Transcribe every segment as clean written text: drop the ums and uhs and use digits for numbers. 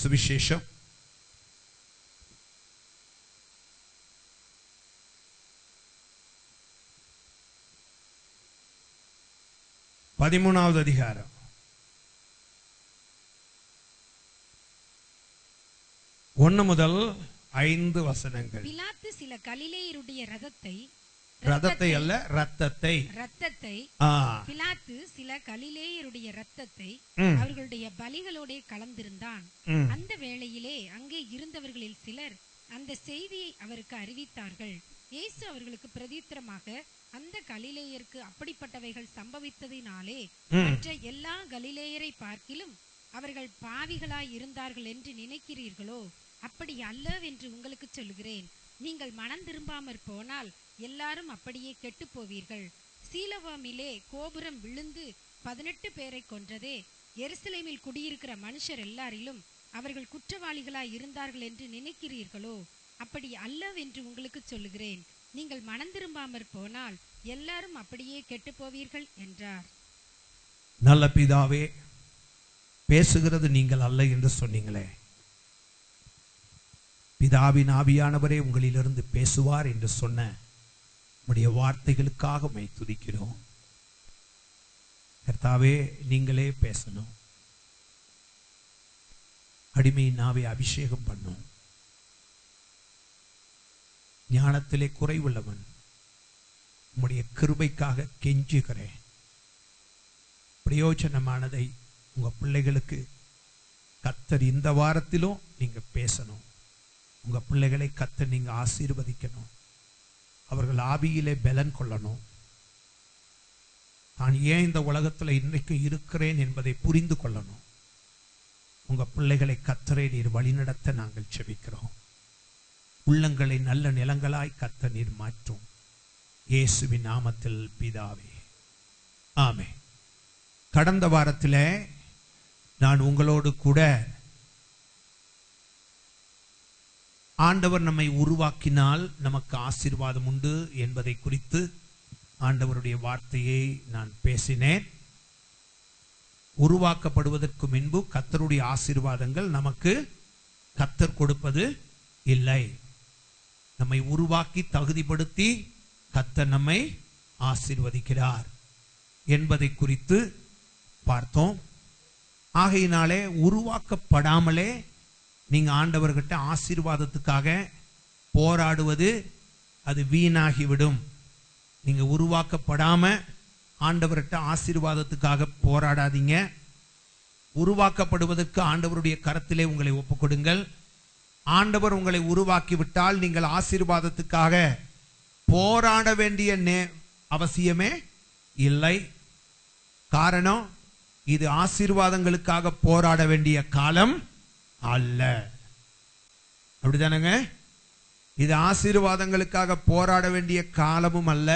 சுவிசேஷம் 13வது அதிகாரம் 1 முதல் 5 வசனங்கள். பிலாத்து சில கலிலேயருடைய ரத்தத்தை பிலாத்து சில கலிலேயருடைய ரத்தத்தை அவர்களுடைய பலிகளோட கலந்திருந்தான். அந்த வேளையிலே அங்கே இருந்தவர்களில் சிலர் அந்த செய்தியை அவருக்கு அறிவித்தார்கள். இயேசு அவர்களுக்கு பிரதித்திரமாக, அந்த கலிலேயருக்கு அப்படிப்பட்டவைகள் சம்பவித்ததினாலே மற்ற எல்லா கலிலேயரை பார்க்கிலும் அவர்கள் பாவிகளாய் இருந்தார்கள் என்று நினைக்கிறீர்களோ? அப்படி அல்லவென்று உங்களுக்கு சொல்லுகிறேன். நீங்கள் மனம் திரும்பாமற் போனால் எல்லாரும் அப்படியே கெட்டு போவீர்கள். சீலோவாமிலே கோபுரம் விழுந்து 18 பேரை கொன்றதே, எருசலேமில் குடியிருக்கிற மனுஷர் எல்லாரிலும் அவர்கள் குற்றவாளிகளாய் இருந்தார்கள் என்று நினைக்கிறீர்களோ? அப்படி அல்லவென்று உங்களுக்கு சொல்லுகிறேன். நீங்கள் மனம் திரும்பாமற் போனால் எல்லாரும் அப்படியே கெட்டு போவீர்கள் என்றார். நல்ல பிதாவே, பேசுகிறது நீங்கள் அல்ல என்று சொன்னீங்களே, பிதாவின் ஆவியானவரே உங்களிலிருந்து பேசுவார் என்று சொன்ன உம்முடைய வார்த்தைகளுக்காக உம்மை துதிக்கிறோம். கர்த்தாவே, நீங்களே பேசணும். அடிமையின் நாவை அபிஷேகம் பண்ணும். ஞானத்திலே குறைவுள்ளவன், உம்முடைய கிருபைக்காக கெஞ்சுகிறேன். பிரயோஜனமானதை உங்க பிள்ளைகளுக்கு கர்த்தர் இந்த வாரத்திலும் நீங்க பேசணும். உங்க பிள்ளைகளை கர்த்தர் நீங்க ஆசீர்வதிக்கணும். அவர்கள் ஆவியிலே பலன் கொள்ளணும். நான் ஏன் இந்த உலகத்துல இன்னைக்கு இருக்கிறேன் என்பதை புரிந்து கொள்ளணும். உங்க பிள்ளைகளை கர்த்தரை நீர் வழிநடத்த நாங்கள் செபிக்கிறோம். உள்ளங்களை நல்ல நிலங்களாய் கர்த்தர் நீர் மாற்றும். இயேசுவின் நாமத்தில் பிதாவே, ஆமென். கடந்த வாரத்திலே நான் உங்களோடு கூட ஆண்டவர் நம்மை உருவாக்கினால் நமக்கு ஆசீர்வாதம் உண்டு என்பதை குறித்து ஆண்டவருடைய வார்த்தையை நான் பேசினேன். உருவாக்கப்படுவதற்கு முன்பு கர்த்தருடைய ஆசீர்வாதங்கள் நமக்கு கர்த்தர் கொடுப்பது இல்லை. நம்மை உருவாக்கி தகுதிப்படுத்தி கர்த்தர் நம்மை ஆசீர்வதிக்கிறார் என்பதை குறித்து பார்த்தோம். ஆகையினாலே உருவாக்கப்படாமலே நீங்க ஆண்டவர்கிட்ட ஆசீர்வாதத்துக்காக போராடுவது அது வீணாகிவிடும். நீங்க உருவாக்கப்படாம ஆண்டவர்கிட்ட ஆசீர்வாதத்துக்காக போராடாதீங்க. உருவாக்கப்படுவதற்கு ஆண்டவருடைய கரத்திலே உங்களை ஒப்புக்கொடுங்கள். ஆண்டவர் உங்களை உருவாக்கி விட்டால் நீங்கள் ஆசீர்வாதத்துக்காக போராட வேண்டிய அவசியமே இல்லை. காரணம், இது ஆசீர்வாதங்களுக்காக போராட வேண்டிய காலம் அல்ல. அப்படிதானங்க? இது ஆசீர்வாதங்களுக்காக போராட வேண்டிய காலமும் அல்ல.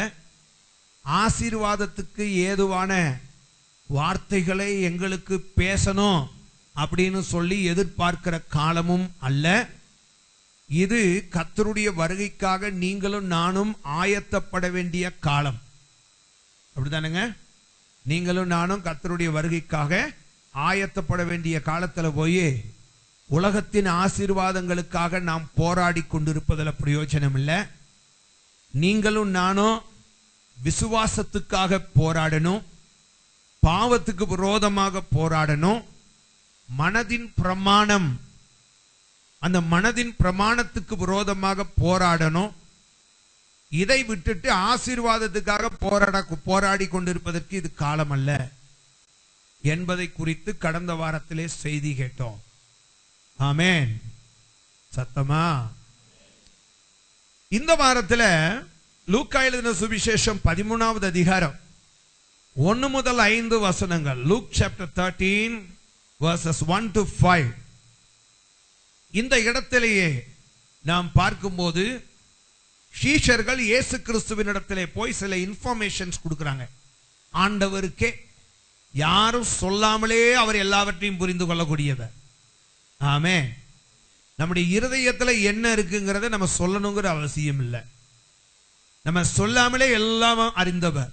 ஆசீர்வாதத்துக்கு ஏதுவான வார்த்தைகளை எங்களுக்கு பேசணும் அப்படின்னு சொல்லி எதிர்பார்க்கிற காலமும் அல்ல. இது கர்த்தருடைய வருகைக்காக நீங்களும் நானும் ஆயத்தப்பட வேண்டிய காலம். அப்படிதானங்க? நீங்களும் நானும் கர்த்தருடைய வருகைக்காக ஆயத்தப்பட வேண்டிய காலத்துல போய் உலகத்தின் ஆசீர்வாதங்களுக்காக நாம் போராடி கொண்டிருப்பதில் பிரயோஜனம் இல்லை. நீங்களும் நானும் விசுவாசத்துக்காக போராடணும். பாவத்துக்கு விரோதமாக போராடணும். மனதின் பிரமாணம், அந்த மனதின் பிரமாணத்துக்கு விரோதமாக போராடணும். இதை விட்டுட்டு ஆசீர்வாதத்துக்காக போராடி கொண்டிருப்பதற்கு இது காலம் அல்ல என்பதை குறித்து கடந்த வாரத்திலே செய்தி கேட்டோம். ஆமென். சத்தமா? இந்த வாரத்தில் லூக்கா எழுதின சுவிசேஷம் 13வது அதிகாரம் 1 முதல் 5 வசனங்கள். Luke chapter 13 verses 1 to 5. இந்த இடத்திலேயே நாம் பார்க்கும்போது சீஷர்கள் இயேசு கிறிஸ்துவின் இடத்திலே போய் சில இன்ஃபர்மேஷன்ஸ் கொடுக்கறாங்க. ஆண்டவருக்கே யாரும் சொல்லாமலே அவர் எல்லாவற்றையும் புரிந்து கொள்ளக்கூடியவர். ஆமென். நம்முடைய இருதயத்துல என்ன இருக்குங்கிறத நம்ம சொல்லணுங்கிற அவசியம் இல்லை. நம்ம சொல்லாமலே எல்லாம் அறிந்தவர்.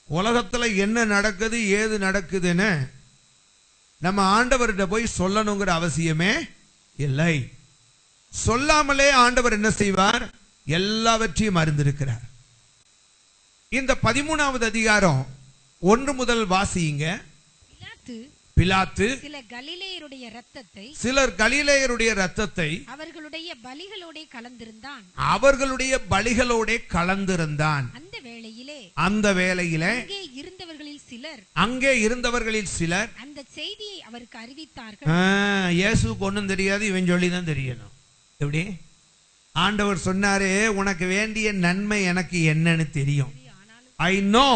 உலகத்துல என்ன நடக்குது ஏது நடக்குதுன்னு நம்ம ஆண்டவர்கிட்ட போய் சொல்லணுங்கிற அவசியமே இல்லை. சொல்லாமலே ஆண்டவர் என்ன செய்வார்? எல்லாவற்றையும் அறிந்திருக்கிறார். இந்த 13வது அதிகாரம் 1 முதல் வாசியுங்க. பிலாத்து சிலர் கலிலேயருடைய இரத்தத்தை அவர்களுடைய பலிகளோட கலந்திருந்தான். அந்த வேளையிலே அங்கே இருந்தவர்களில் சிலர் அந்த செய்தியை அவருக்கு அறிவித்தார்கள். இயேசுவுக்கு ஒண்ணும் தெரியாது, இவன் சொல்லிதான் தெரியணும். எப்படி? ஆண்டவர் சொன்னாரு, உனக்கு வேண்டிய நன்மை எனக்கு என்னன்னு தெரியும். ஐ நோ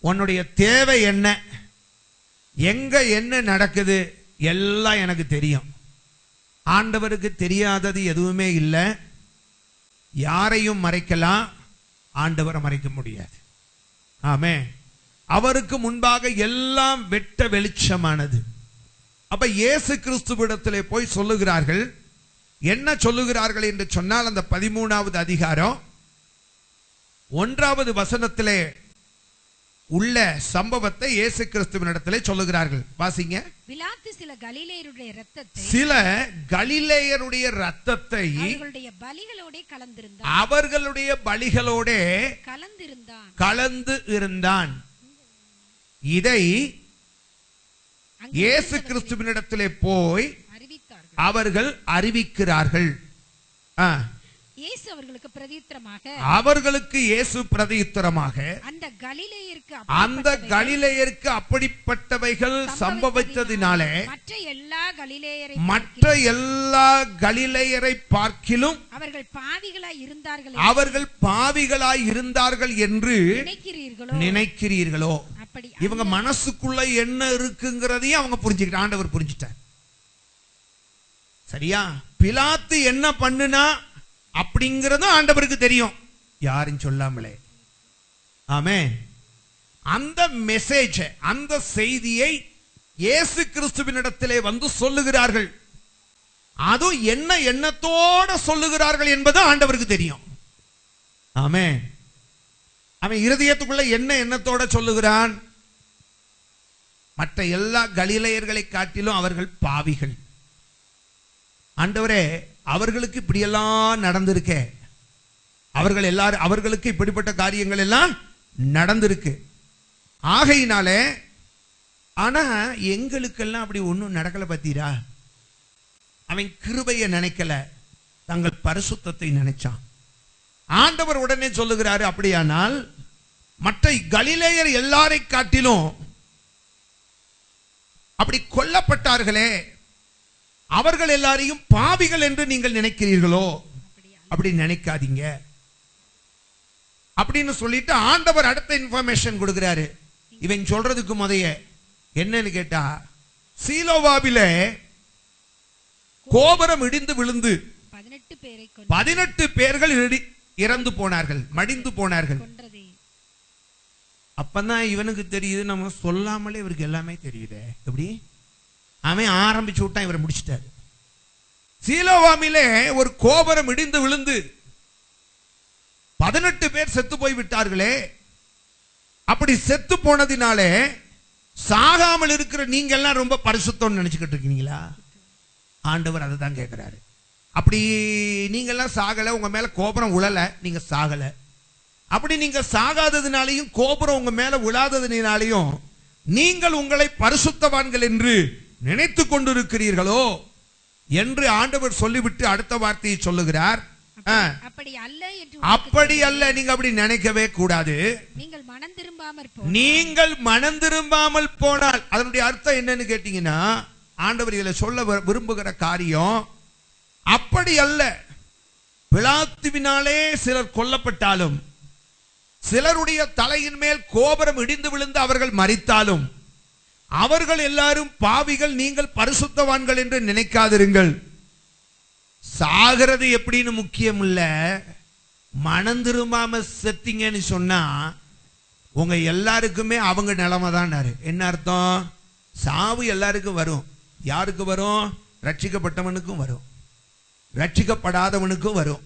உன்னுடைய தேவை என்ன, எங்க என்ன நடக்குது எல்லாம் எனக்கு தெரியும். ஆண்டவருக்கு தெரியாதது எதுவுமே இல்லை. யாரையும் மறைக்கலாம், ஆண்டவரை மறைக்க முடியாது. ஆமென். அவருக்கு முன்பாக எல்லாம் வெட்ட வெளிச்சமானது. அப்ப இயேசு கிறிஸ்துவிடத்திலே போய் சொல்லுகிறார்கள். என்ன சொல்லுகிறார்கள் என்று சொன்னால், அந்த 13வது அதிகாரம் 1வது வசனத்திலே உள்ள சம்பவத்தை இயேசு கிறிஸ்துவினிடத்திலே சொல்லுகிறார்கள். வாசிங்க. பிலாத்து சில கலிலேயருடைய இரத்தத்தை அவர்களுடைய பலிகளோட கலந்து இருந்தான். இதை இயேசு கிறிஸ்துவினிடத்திலே போய் அவர்கள் அறிவிக்கிறார்கள். அவர்களுக்கு இயேசு பிரதியுத்தரமாக அந்த கலிலேயருக்கு அப்படிப்பட்டவைகள் சம்பவித்ததினாலே மற்ற எல்லா கலிலேயரை பார்க்கிலும் அவர்கள் பாவிகளாய் இருந்தார்கள் என்று நினைக்கிறீர்களோ? இவங்க மனசுக்குள்ள என்ன இருக்குங்கிறதையும் அவங்க புரிஞ்சுக்கிட்டாங்க. ஆண்டவர் புரிஞ்சுட்டார். சரியா? பிலாத்து என்ன பண்ணுனா அப்படிங்கறதும் ஆண்டவருக்கு தெரியும், யாரும் சொல்லாமலே. ஆமென். அந்த மெசேஜ், அந்த செய்தியை இயேசு கிறிஸ்துவினிடத்திலே வந்து சொல்லுகிறார்கள். அது என்ன எண்ணத்தோட சொல்லுகிறார்கள் என்பது ஆண்டவருக்கு தெரியும். ஆமென். அவன் இருதயத்துக்குள்ள என்ன எண்ணத்தோட சொல்லுகிறான்? மற்ற எல்லா கலிலேயர்களை காட்டிலும் அவர்கள் பாவிகள். ஆண்டவரே, அவர்களுக்கு இப்படியெல்லாம் நடந்திருக்கே, அவர்கள் எல்லாரும் அவர்களுக்கு இப்படிப்பட்ட காரியங்கள் எல்லாம் நடந்திருக்கு. ஆகையினாலே, ஆனா எங்களுக்கெல்லாம் அப்படி ஒன்றும் நடக்கல. பத்தீரா? அவன் கிருபையை நினைக்கல, தங்கள் பரிசுத்தத்தை நினைச்சான். ஆண்டவர் உடனே சொல்லுகிறாரு, அப்படியானால் மற்ற கலிலேயர் எல்லாரை காட்டிலும் அப்படி கொல்லப்பட்டார்களே, அவர்கள் எல்லாரையும் பாவிகள் என்று நீங்கள் நினைக்கிறீர்களோ? அப்படி நினைக்காதீங்க அப்படின்னு சொல்லிட்டு ஆண்டவர் அடுத்த இன்ஃபர்மேஷன் கொடுக்கிறாரு. இவன் சொல்றதுக்கு முதைய என்னன்னு கேட்டா, சீலோவாவிலே கோபுரம் இடிந்து விழுந்து 18 பேர்கள் இறந்து போனார்கள், மடிந்து போனார்கள். அப்பதான் இவனுக்கு தெரியுது, நம்ம சொல்லாமலே இவருக்கு எல்லாமே தெரியுது. எப்படி? அவன் ஆரம்பிச்சு விட்டான், இவரை முடிச்சிட்டாரு. சீலோவாமிலே ஒரு கோபுரம் இடிந்து விழுந்து 18 பேர் செத்து போய் விட்டார்களே. அப்படி செத்து போனதினாலே சாகாமல் இருக்கிற நீங்க எல்லாம் ரொம்ப பரிசுத்தம் நினைச்சுக்கிட்டு இருக்கீங்களா? ஆண்டவர் அதை தான் கேட்கிறாரு. அப்படி நீங்க எல்லாம் சாகல, உங்க மேல கோபுரம் உழல, நீங்க சாகல. அப்படி நீங்க சாகாததினாலையும் கோபுரம் உங்க மேல விழாததினாலையும் நீங்கள் உங்களை பரிசுத்தவான்கள் என்று நினைத்து கொண்டிருக்கிறீர்களோ என்று ஆண்டவர் சொல்லிவிட்டு அடுத்த வார்த்தையை சொல்லுகிறார். அப்படி அல்ல, நீங்க அப்படி நினைக்கவே கூடாது. நீங்கள் மனம் திரும்பாமல் போனால் அதனுடைய அர்த்தம் என்னன்னு கேட்டீங்கன்னா, ஆண்டவர் இதுல சொல்ல விரும்புகிற காரியம் அப்படி அல்ல. பிலாத்துவினாலே சிலர் கொல்லப்பட்டாலும், சிலருடைய தலையின் மேல் கோபுரம் இடிந்து விழுந்து அவர்கள் மரித்தாலும், அவர்கள் எல்லாரும் பாவிகள், நீங்கள் பரிசுத்தவான்கள் என்று நினைக்காதிருங்கள். சாகிறது எப்படின்னு முக்கியம் இல்ல, மனம் திரும்பாம செத்தீங்கன்னு சொன்னா உங்க எல்லாருக்குமே அவங்க நிலைமை தான். என்ன அர்த்தம்? சாவு எல்லாருக்கும் வரும். யாருக்கு வரும்? ரட்சிக்கப்பட்டவனுக்கும் வரும், ரட்சிக்கப்படாதவனுக்கும் வரும்.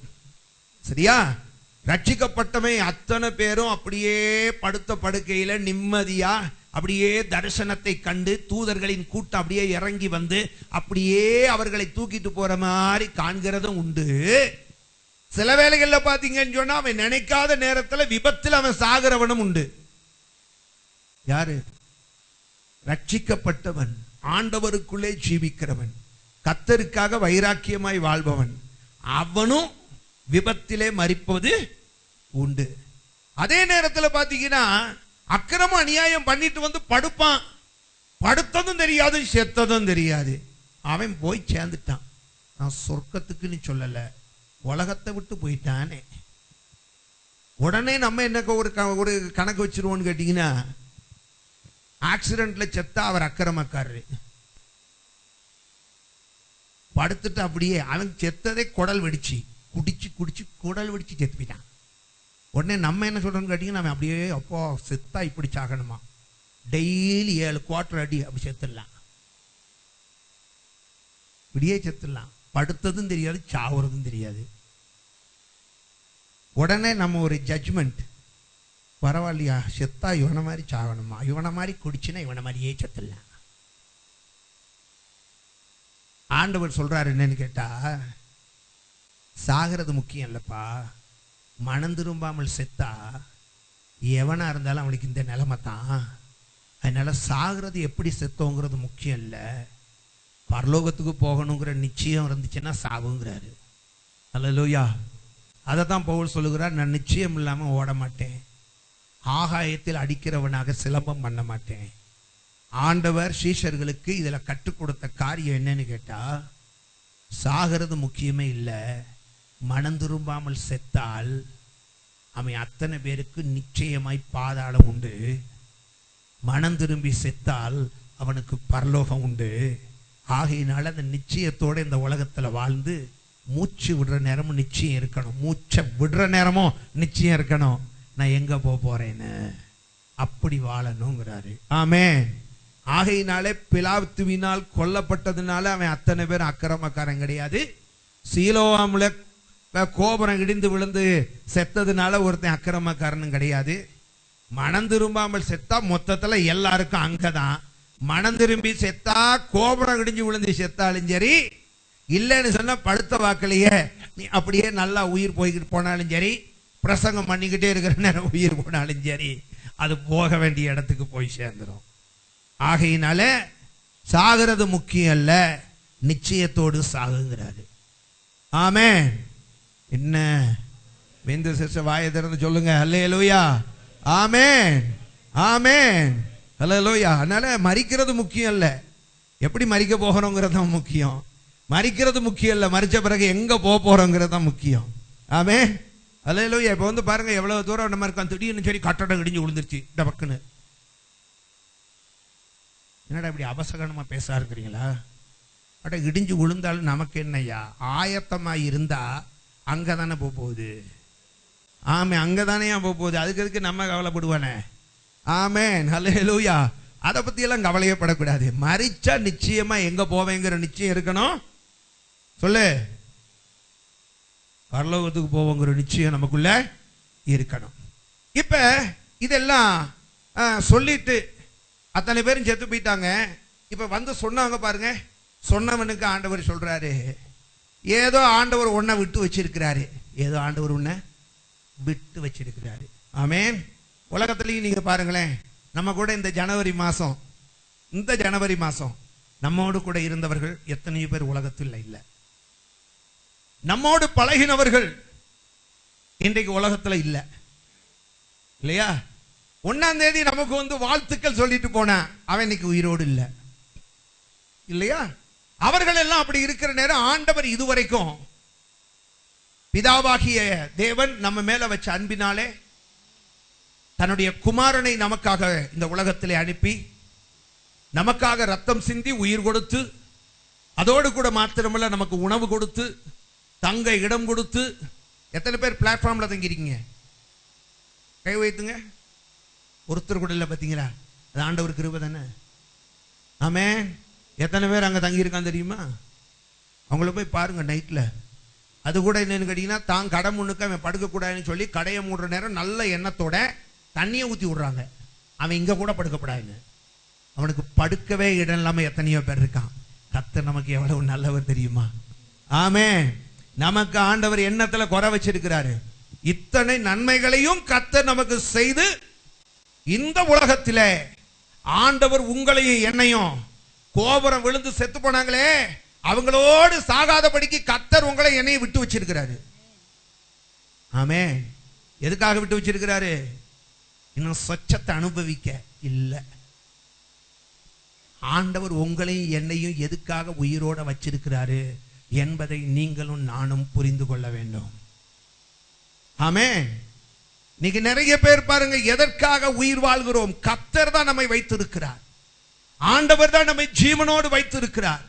சரியா? ரட்சிக்கப்பட்டவன் அத்தனை பேரும் அப்படியே படுத்த படுக்கையில நிம்மதியா அப்படியே தரிசனத்தை கண்டு தூதர்களின் கூட்டம் அப்படியே இறங்கி வந்து அப்படியே அவர்களை தூக்கிட்டு போற மாதிரி காண்கிறதும் உண்டு. சில வேளைகள்ல பாத்தீங்கன்னு சொன்னா அவன் நினைக்காத நேரத்துல விபத்தில் அவன் சாகிறவனும் உண்டு. யாரு? ரட்சிக்கப்பட்டவன், ஆண்டவருக்குள்ளே ஜீவிக்கிறவன், கர்த்தருக்காக வைராக்கியமாய் வாழ்பவன், அவனும் விபத்திலே மரிப்பது உண்டு. அதே நேரத்தில் பாத்தீங்கன்னா அக்கிரமம் அநியாயம் பண்ணிட்டு வந்து படுப்பான், படுத்ததும் தெரியாது செத்ததும் தெரியாது, அவன் போய் சேர்ந்துட்டான். நான் சொர்க்கத்துக்குன்னு சொல்லல, உலகத்தை விட்டு போயிட்டானே. உடனே நம்ம என்ன ஒரு கணக்கு வச்சிருவோம்னு கேட்டீங்கன்னா, ஆக்சிடென்ட்ல செத்தா அவர் அக்கிரமக்காரரு, படுத்துட்டு அப்படியே அவன் செத்ததே குடல் வெடிச்சு குடிச்சு குடிச்சு குடல் வெடிச்சு செத்து போயிட்டான். உடனே நம்ம என்ன சொல்றோம்னு கேட்டீங்கன்னா, அவன் அப்படியே அப்போ செத்தா இப்படி சாகணுமா, டெய்லி 7 குவார்டர் அடி அப்படி செத்துடலாம், இப்படியே செத்துடலாம், படுத்ததும் தெரியாது சாவுறதும் தெரியாது. உடனே நம்ம ஒரு ஜட்ஜ்மெண்ட், பரவாயில்லையா செத்தா இவனை மாதிரி சாகணுமா, இவனை மாதிரி குடிச்சுன்னா இவனை மாதிரியே செத்துடலாம். ஆண்டவர் சொல்றாரு என்னன்னு கேட்டா, சாகிறது முக்கியம் இல்லப்பா, மனம் திரும்பாமல் செத்தா எவனா இருந்தாலும் அவனுக்கு இந்த நிலைமை தான். அதனால சாகிறது எப்படி செத்தோங்கிறது முக்கியம் இல்லை, பரலோகத்துக்கு போகணுங்கிற நிச்சயம் இருந்துச்சுன்னா சாவுங்கிறாரு. அல்லேலூயா. அதை தான் பவுல் சொல்லுகிறார், நான் நிச்சயம் இல்லாமல் ஓட மாட்டேன், ஆகாயத்தில் அடிக்கிறவனாக சிலம்பம் பண்ண மாட்டேன். ஆண்டவர் சீஷர்களுக்கு இதுல கற்றுக் கொடுத்த காரியம் என்னன்னு கேட்டா, சாகிறது முக்கியமே இல்லை, மனம் திரும்பாமல் செத்தால் அவன் அத்தனை பேருக்கு நிச்சயமாய் பாதாளம் உண்டு, மனம் திரும்பி செத்தால் அவனுக்கு பரலோகம் உண்டு. ஆகையினால அந்த நிச்சயத்தோட இந்த உலகத்துல வாழ்ந்து மூச்சு விடுற நேரமும் நிச்சயம் இருக்கணும், மூச்சை விடுற நேரமும் நிச்சயம் இருக்கணும், நான் எங்க போறேன்னு அப்படி வாழணுங்கிறாரு. ஆமென். ஆகையினாலே பிலாத்துவினால் கொல்லப்பட்டதுனால அவன் அத்தனை பேர் அக்கிரமக்காரன் கிடையாது. சீலோவாமுல கோபுரம் இடிந்து விழுந்து செத்ததுனால ஒருத்தன் அக்கிரமக்காரனும் கிடையாது. மனம் திரும்பாமல் செத்தா மொத்தத்துல எல்லாருக்கும் அங்கதான். மனம் திரும்பி செத்தா கோபுரம் இடிஞ்சு விழுந்து செத்தாலும் சரி, இல்லைன்னு சொன்னா படுத்த வாக்கிலேயே நீ அப்படியே நல்லா உயிர் போய்கிட்டு போனாலும் சரி, பிரசங்கம் பண்ணிக்கிட்டே இருக்கிற நேரம் உயிர் போனாலும் சரி, அது போக வேண்டிய இடத்துக்கு போய் சேர்ந்துடும். ஆகையினால சாகிறது முக்கியம் அல்ல, நிச்சயத்தோடு சாகுங்கிறாரு. ஆமென். என்ன வெந்த சிஸ்ட வாயை திறந்து சொல்லுங்க அல்லேலூயா. ஆமென் ஆமென் அல்லேலூயா. அதனால மரிக்கிறது முக்கியம் இல்ல, எப்படி மரிக்க போகிறோங்கிறது தான் முக்கியம். மரிக்கிறது முக்கியம் இல்ல, மரிச்ச பிறகு எங்க போறோங்கிறது தான் முக்கியம். ஆமென் அல்லேலூயா. இப்ப வந்து பாருங்க எவ்வளவு தூரம் நம்ம இருக்கோம், திடீர்னு சரி கட்டடம் இடிஞ்சு விழுந்துருச்சு டபக்குன்னு. என்னடா இப்படி அபசகனமா பேச இருக்கிறீங்களா? அட இடிஞ்சு விழுந்தாலும் நமக்கு என்னையா, ஆயத்தமா இருந்தா அங்கதானே போகுது. ஆமே, அங்கதானே போகுது, அதுக்கு நம்ம கவலைப்படுவானே. ஆமென் அல்லேலூயா. அதை பத்தி எல்லாம் கவலையப்படக்கூடாது. மரிச்சா நிச்சயமா எங்க போவேங்கிற நிச்சயம் இருக்கணும். சொல்லு, பரலோகத்துக்கு போவோங்கிற நிச்சயம் நமக்குள்ள இருக்கணும். இப்ப இதெல்லாம் சொல்லிட்டு அத்தனை பேரும் செத்து போயிட்டாங்க. இப்ப வந்து சொன்னாங்க பாருங்க, சொன்னவனுக்கு ஆண்டவர் சொல்றாரு, ஏதோ ஆண்டவர் உன்னை விட்டு வச்சிருக்கிறாரு, ஏதோ ஆண்டவர் உன்னை விட்டு வச்சிருக்கிறாரு. ஆமென். உலகத்திலையும் நீங்க பாருங்களேன், நம்ம கூட இந்த ஜனவரி மாசம் நம்மோடு கூட இருந்தவர்கள் எத்தனை பேர் உலகத்தில் இல்ல, நம்மோடு பழகினவர்கள் இன்றைக்கு உலகத்துல இல்ல இல்லையா? 1ஆம் தேதி நமக்கு வந்து வாழ்த்துக்கள் சொல்லிட்டு போனா அவன் இன்னைக்கு உயிரோடு இல்ல இல்லையா? அவர்கள் எல்லாம் அப்படி இருக்கிற நேரம் ஆண்டவர் இதுவரைக்கும் பிதாவாகிய தேவன் நம்ம மேல வச்ச அன்பினாலே தன்னுடைய குமாரனை நமக்காக இந்த உலகத்திலே அனுப்பி நமக்காக ரத்தம் சிந்தி உயிர் கொடுத்து, அதோடு கூட மாத்திரமல்ல நமக்கு உணவு கொடுத்து, தங்க இடம் கொடுத்து. எத்தனை பேர் பிளாட்ஃபார்ம்ல தங்கிருக்கீங்க? கை வைத்துங்க. ஒருத்தர் கூட இல்ல, பாத்தீங்களா? அது ஆண்டவர் கிருபை தானே. ஆமென். எத்தனை பேர் அங்க தங்கி இருக்கான் தெரியுமா? அவங்கள போய் பாருங்க நைட்ல. அது கூட என்னன்னு கேட்டீங்கன்னா, தான் கடை முன்னுக்கு அவன் படுக்க கூடாதுன்னு சொல்லி கடையை மூடுற நேரம் நல்ல எண்ணத்தோட தண்ணியை ஊத்தி விடுறாங்க. அவன் இங்க கூட படுக்கப்படாது. அவனுக்கு படுக்கவே இடம் இல்லாம எத்தனையோ பேர் இருக்கான். கர்த்தர் நமக்கு எவ்வளவு நல்லவர் தெரியுமா? ஆமென். நமக்கு ஆண்டவர் எண்ணத்துல குறை வச்சிருக்கிறாரு. இத்தனை நன்மைகளையும் கர்த்தர் நமக்கு செய்து இந்த உலகத்திலே ஆண்டவர் உங்களையும் என்னையும் கோபுரம் விழுந்து செத்து போனாங்களே அவங்களோடு சாகாதபடிக்கு கர்த்தர் உங்களை என்னையும் விட்டு வச்சிருக்கிறாரு. ஆமென். எதுக்காக விட்டு வச்சிருக்கிறாரு? இன்னும் சொச்சத்தை அனுபவிக்க இல்ல. ஆண்டவர் உங்களையும் என்னையும் எதுக்காக உயிரோட வச்சிருக்கிறாரு என்பதை நீங்களும் நானும் புரிந்து கொள்ள வேண்டும். ஆமென். இன்னைக்கு நிறைய பேர் பாருங்க, எதற்காக உயிர் வாழ்கிறோம்? கர்த்தர் தான் நம்மை வைத்திருக்கிறார். ஆண்டவர் தான் நம்மை ஜீவனோடு வைத்திருக்கிறார்.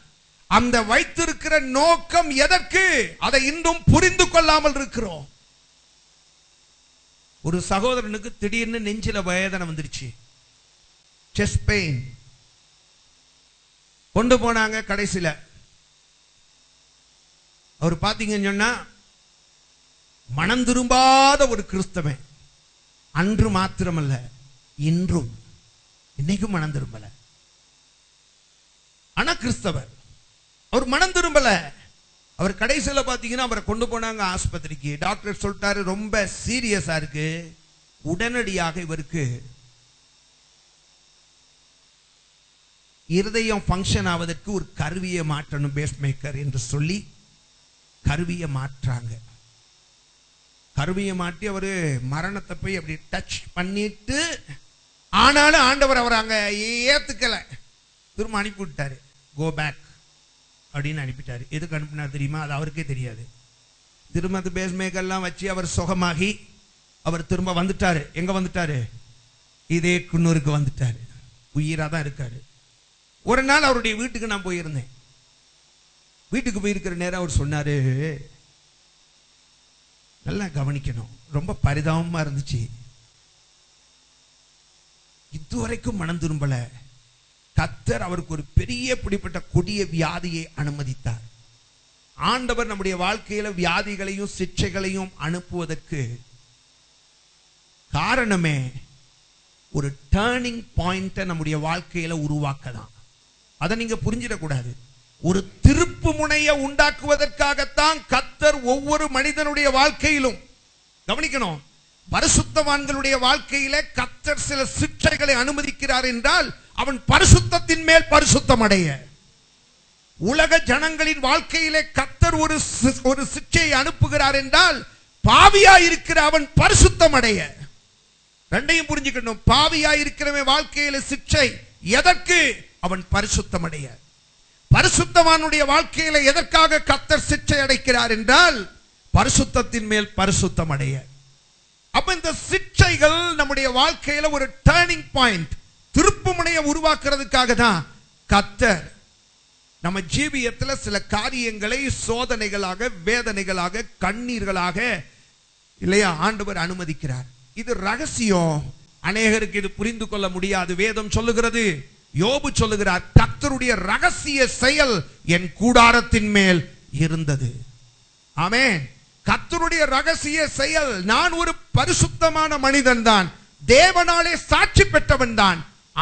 அந்த வைத்திருக்கிற நோக்கம் எதற்கு? அதை இன்னும் புரிந்து கொள்ளாமல் இருக்கிறோம். ஒரு சகோதரனுக்கு திடீர்னு நெஞ்சில வேதனை வந்துருச்சு, செஸ்ட் பெயின். கொண்டு போனாங்க. கடைசியில அவர் பாத்தீங்கன்னு சொன்னா மனம் திரும்பாத ஒரு கிறிஸ்தவன். அன்று மாத்திரமல்ல, இன்றும் இன்னைக்கும் மனம் திரும்பல. ஆனா கிறிஸ்தவர். அவர் மனம் திரும்பல. அவர் கடைசியில பாத்தீங்கன்னா அவரை கொண்டு போனாங்க ஆஸ்பத்திரிக்கு. டாக்டர் சொல்லிட்டாரு ரொம்ப சீரியஸா இருக்கு, உடனடியாக இவருக்கு இருதயம் ஃபங்க்ஷன் ஆவதற்கு ஒரு கருவியை மாற்றணும், பேஸ் மேக்கர் என்று சொல்லி கருவியை மாற்றாங்க. கருவியை மாட்டி அவரு மரணத்தை போய் அப்படி டச் பண்ணிட்டு, ஆனாலும் ஆண்டவர் அவர் அங்க ஏத்துக்கல, திரும்ப அனுப்பி விட்டாரு. கோ பேக் அப்படின்னு அனுப்பிட்டாரு. எதுக்கு அனுப்பினார் தெரியுமா? அது அவருக்கே தெரியாது. திரும்ப அந்த பேஸ் மேக்கர்லாம் வச்சு அவர் சுகமாகி அவர் திரும்ப வந்துட்டாரு. எங்க வந்துட்டாரு? இதே குன்னூருக்கு வந்துட்டாரு. உயிரா தான் இருக்காரு. ஒரு நாள் அவருடைய வீட்டுக்கு நான் போயிருந்தேன். வீட்டுக்கு போயிருக்கிற நேரம் அவர் சொன்னாரு, நல்லா கவனிக்கணும், ரொம்ப பரிதாபமா இருந்துச்சு, இதுவரைக்கும் மனம் திரும்பல, கர்த்தர் அவருக்கு ஒரு பெரிய பிடிப்பட்ட கொடிய வியாதியை அனுமதித்தார். ஆண்டவர் நம்முடைய வாழ்க்கையில வியாதிகளையும் சிக்ஷைகளையும் அனுப்புவதற்கு காரணமே ஒரு டர்னிங் பாயிண்ட நம்முடைய வாழ்க்கையில உருவாக்கலாம். அதை நீங்க புரிஞ்சிடக்கூடாது. ஒரு திருப்பு முனையை உண்டாக்குவதற்காகத்தான் கர்த்தர் ஒவ்வொரு மனிதனுடைய வாழ்க்கையிலும், கவனிக்கணும், பரிசுத்தவான்களுடைய வாழ்க்கையில கர்த்தர் சில சிக்ஷைகளை அனுமதிக்கிறார் என்றால் அவன் பரிசுத்தத்தின் மேல் பரிசுத்தம் அடைய. உலக ஜனங்களின் வாழ்க்கையிலே கர்த்தர் ஒரு சிக்ஷையை அனுப்புகிறார் என்றால் பாவியா இருக்கிற அவன் பரிசுத்தம் அடைய. ரெண்டையும் புரிஞ்சுக்கணும். பாவியா இருக்கிறவன் வாழ்க்கையில சிக்ஷை எதற்கு? அவன் பரிசுத்தம் அடைய. பரிசுத்தவானுடைய வாழ்க்கையில எதற்காக கர்த்தர் சிக்ஷை அடைக்கிறார் என்றால் பரிசுத்தத்தின் மேல் பரிசுத்தம் அடைய. அப்ப இந்த சிக்ஷைகள் நம்முடைய வாழ்க்கையில ஒரு டர்னிங் பாயிண்ட், திருப்பு முனையை உருவாக்குறதுக்காக தான் கர்த்தர் நம்ம ஜீவியத்துல சில காரியங்களை சோதனைகளாக, வேதனைகளாக, கண்ணீர்களாக இல்லையா ஆண்டவர் அனுமதிக்கிறார். இது ரகசியம். அநேகருக்கு இது புரிந்து கொள்ள முடியாது. வேதம் சொல்லுகிறது, யோபு சொல்லுகிறார், கர்த்தருடைய ரகசிய செயல் என் கூடாரத்தின் மேல் இருந்தது. ஆமென். கர்த்தருடைய ரகசிய செயல். நான் ஒரு பரிசுத்தமான மனிதன் தான், தேவனாலே சாட்சி பெற்றவன் தான்.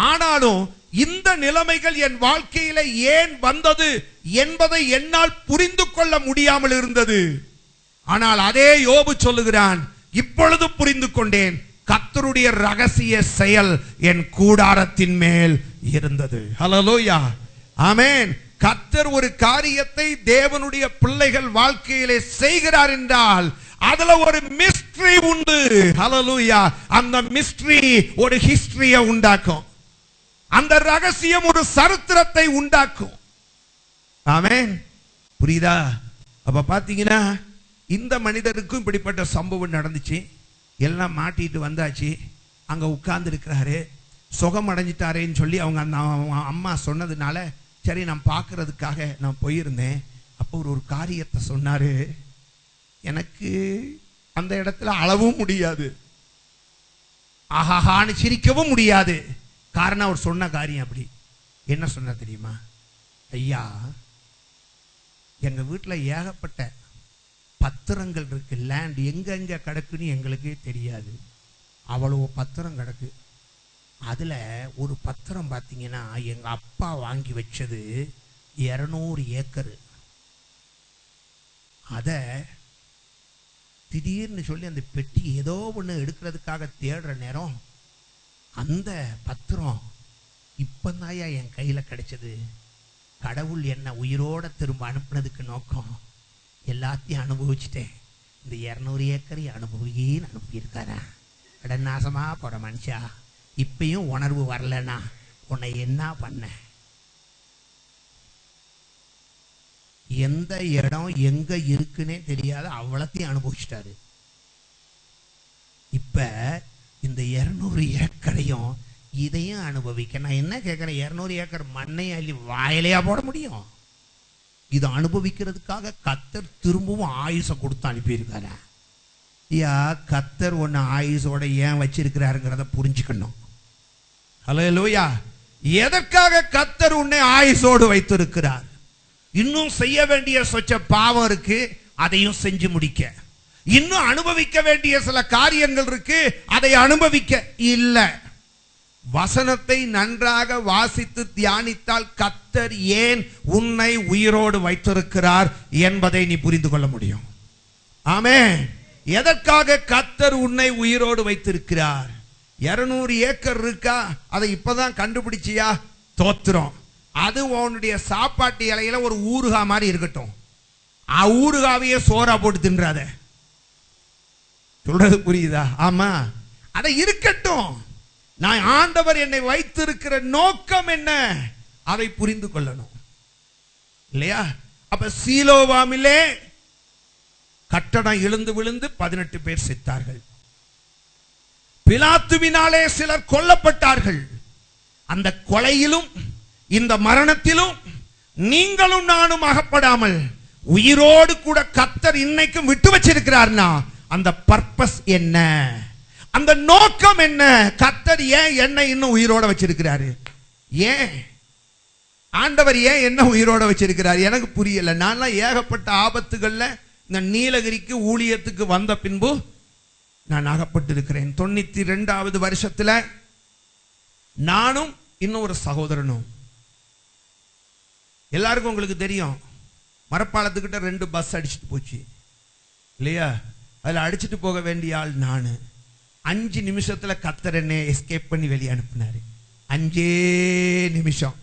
ஆனாலும் இந்த நிலைமைகள் என் வாழ்க்கையில ஏன் வந்தது என்பதை என்னால் புரிந்து கொள்ள முடியாமல் இருந்தது. ஆனால் அதே யோபு சொல்லுகிறான், இப்பொழுது புரிந்து கொண்டேன், கர்த்தருடைய ரகசிய செயல் என் கூடாரத்தின் மேல் இருந்தது. ஹல்லேலூயா. ஆமென். கர்த்தர் ஒரு காரியத்தை தேவனுடைய பிள்ளைகள் வாழ்க்கையிலே செய்கிறார் என்றால் அதுல ஒரு மிஸ்ட்ரி உண்டு. ஹல்லேலூயா. அந்த மிஸ்ட்ரி ஒரு ஹிஸ்டரியை உண்டாக்கும். அந்த ரகசியம் ஒரு சரித்திரத்தை உண்டாக்கும். ஆமென். புரியுதா? அப்ப பாத்தீங்கன்னா இந்த மனிதருக்கும் இப்படிப்பட்ட சம்பவம் நடந்துச்சு. எல்லாம் மாட்டிட்டு வந்தாச்சு. அங்க உட்கார்ந்து இருக்கிறாரு. சுகம் அடைஞ்சிட்டாரேன்னு சொல்லி அவங்க அந்த அம்மா சொன்னதுனால சரி நான் பார்க்கறதுக்காக நான் போயிருந்தேன். அப்போ ஒரு காரியத்தை சொன்னாரு. எனக்கு அந்த இடத்துல அளவும் முடியாது, ஆஹான்னு சிரிக்கவும் முடியாது. காரணம் அவர் சொன்ன காரியம் அப்படி. என்ன சொன்ன தெரியுமா? ஐயா, எங்க வீட்டுல ஏகப்பட்ட பத்திரங்கள் இருக்கு, லேண்ட் எங்க கிடக்குன்னு எங்களுக்கே தெரியாது, அவ்வளவு பத்திரம் கிடக்கு. அதுல ஒரு பத்திரம் பார்த்தீங்கன்னா எங்க அப்பா வாங்கி வச்சது 200 ஏக்கர். அத திடீர்னு சொல்லி அந்த பெட்டி ஏதோ ஒன்று எடுக்கிறதுக்காக தேடுற நேரம் அந்த பத்திரம் இப்பந்தாயா என் கையில கிடைச்சது. கடவுள் என்ன உயிரோட திரும்ப அனுப்புனதுக்கு நோக்கம் எல்லாத்தையும் அனுபவிச்சுட்டேன். இந்த 200 ஏக்கரை அனுபவின்னு அனுப்பியிருக்காரா? கடநாசமா போற மனுஷா, இப்பயும் உணர்வு வரலனா உன்னை என்ன பண்ண? எந்த இடம் எங்க இருக்குன்னே தெரியாத அவ்வளத்தையும் அனுபவிச்சிட்டாரு. இப்ப இந்த 200 ஏக்கரையும் இதையும் அனுபவிக்க நான் என்ன கேட்கிறேன், 200 ஏக்கர் மண்ணை அள்ளி வாயிலையா போட முடியும்? இதை அனுபவிக்கிறதுக்காக கத்தர் திரும்பவும் ஆயுசை கொடுத்து அனுப்பியிருக்காரு. ஐயா, கத்தர் ஒன்னு ஆயுசோட ஏன் வச்சிருக்கிறாருங்கிறத புரிஞ்சுக்கணும். ஹல்லேலூயா. எதற்காக கத்தர் உன்னை ஆயுசோடு வைத்திருக்கிறார்? இன்னும் செய்ய வேண்டிய சொச்ச பாவம் இருக்கு, அதையும் செஞ்சு முடிக்க. இன்னும் அனுபவிக்க வேண்டிய சில காரியங்கள் இருக்கு, அதை அனுபவிக்க இல்ல. வசனத்தை நன்றாக வாசித்து தியானித்தால் கத்தர் ஏன் உன்னை உயிரோடு வைத்திருக்கிறார் என்பதை நீ புரிந்து கொள்ள முடியும். ஆமென். எதற்காக கத்தர் உன்னை உயிரோடு வைத்திருக்கிறார்? 200 ஏக்கர் இருக்கா? அதை இப்பதான் கண்டுபிடிச்சியா? தோத்திரம். அது உன்னுடைய சாப்பாட்டு இலையில ஒரு ஊறுகா மாதிரி இருக்கட்டும். ஊறுகாவையே சோறா போட்டு தின்றாத. சொல்றது புரியுதா? ஆமா, அதை இருக்கட்டும். நான் ஆண்டவர் என்னை வைத்திருக்கிற நோக்கம் என்ன, அதை புரிந்து கொள்ளணும் இல்லையா? அப்ப சீலோவாமிலே கட்டடம் இழுந்து விழுந்து 18 பேர் செத்தார்கள். பிலாத்துவினாலே சிலர் கொல்லப்பட்டார்கள். அந்த கொலையிலும் இந்த மரணத்திலும் நீங்களும் நானும் அகப்படாமல் உயிரோடு கூட கத்தர் இன்னைக்கும் விட்டு வச்சிருக்கிறார்னா அந்த பர்பஸ் என்ன, அந்த நோக்கம் என்ன? கத்தர் ஏன் என்னை இன்னும் உயிரோட வச்சிருக்கிறாரு? ஏன் ஆண்டவர் ஏன் என்ன உயிரோட வச்சிருக்கிறார்? எனக்கு புரியல. நான் ஏகப்பட்ட ஆபத்துகள்ல இந்த நீலகிரிக்கு ஊழியத்துக்கு வந்த பின்பு நான் அகப்பட்டு இருக்கிறேன். 92வது வருஷத்துல நானும் இன்னும் ஒரு சகோதரனும், எல்லாருக்கும் உங்களுக்கு தெரியும், மரப்பாலத்துக்கிட்ட 2 பஸ் அடிச்சுட்டு போச்சு இல்லையா? அதுல அடிச்சுட்டு போக வேண்டிய ஆள் நானு. 5 நிமிஷத்துல கத்தர் என்னை எஸ்கேப் பண்ணி வெளியே அனுப்பினாரு. 5 நிமிஷம்.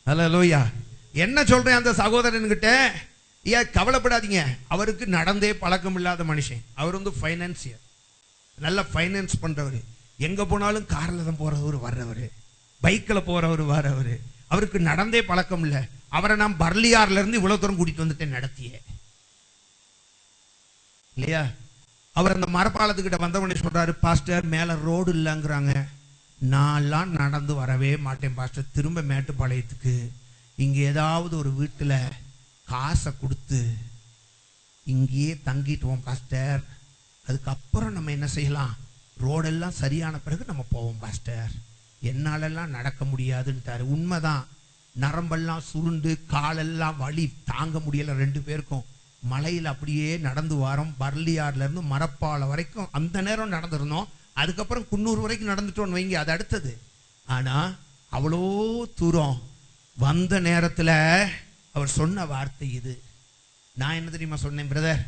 ஹல்லேலூயா. என்ன சொல்றேன் அந்த சகோதரன்கிட்ட, ஏன் கவலைப்படாதீங்க, அவருக்கு நடந்தே பழக்கம் இல்லாத மனுஷன். அவர் வந்து ஃபைனான்சியர், நல்ல ஃபைனான்ஸ் பண்றவர். எங்க போனாலும் கார்ல தான் போறவர் வர்றவர், பைக்ல போறவர் வர்றவர். அவருக்கு நடந்தே பழக்கம் இல்ல. அவரை நான் பர்லியார்ல இருந்து இவ்வளவு தூரம் கூட்டிட்டு வந்துட்டேன் நடத்திய இல்லையா? அவர் அந்த மரப்பாலத்துக்கிட்ட வந்தவனே சொல்றாரு, பாஸ்டர் மேல ரோடு இல்லைங்கிறாங்க. நான்லாம் நடந்து வரவே மாட்டேன் பாஸ்டர், திரும்ப மேட்டுப்பாளையத்துக்கு இங்க ஏதாவது ஒரு வீட்டுல காசை கொடுத்து இங்கேயே தங்கிட்டுவோம் பாஸ்டர், அதுக்கப்புறம் நம்ம என்ன செய்யலாம், ரோடெல்லாம் சரியான பிறகு நம்ம போவோம் பாஸ்டர், என்னாலெல்லாம் நடக்க முடியாதுன்ட்டாரு. உண்மைதான், நரம்பெல்லாம் சுருண்டு காலெல்லாம் வலி தாங்க முடியல 2 பேருக்கும். மலையில் அப்படியே நடந்து வரோம், பர்லியார்ல இருந்து மரப்பாலம் வரைக்கும் அந்த நேரம் நடந்திருந்தோம். அதுக்கப்புறம் குன்னூர் வரைக்கும் நடந்துட்டோன்னு வைங்க, அது அடுத்தது. ஆனா அவ்வளோ தூரம் வந்த நேரத்துல அவர் சொன்ன வார்த்தை இது. நான் என்ன தெரியுமா சொன்னேன், பிரதர்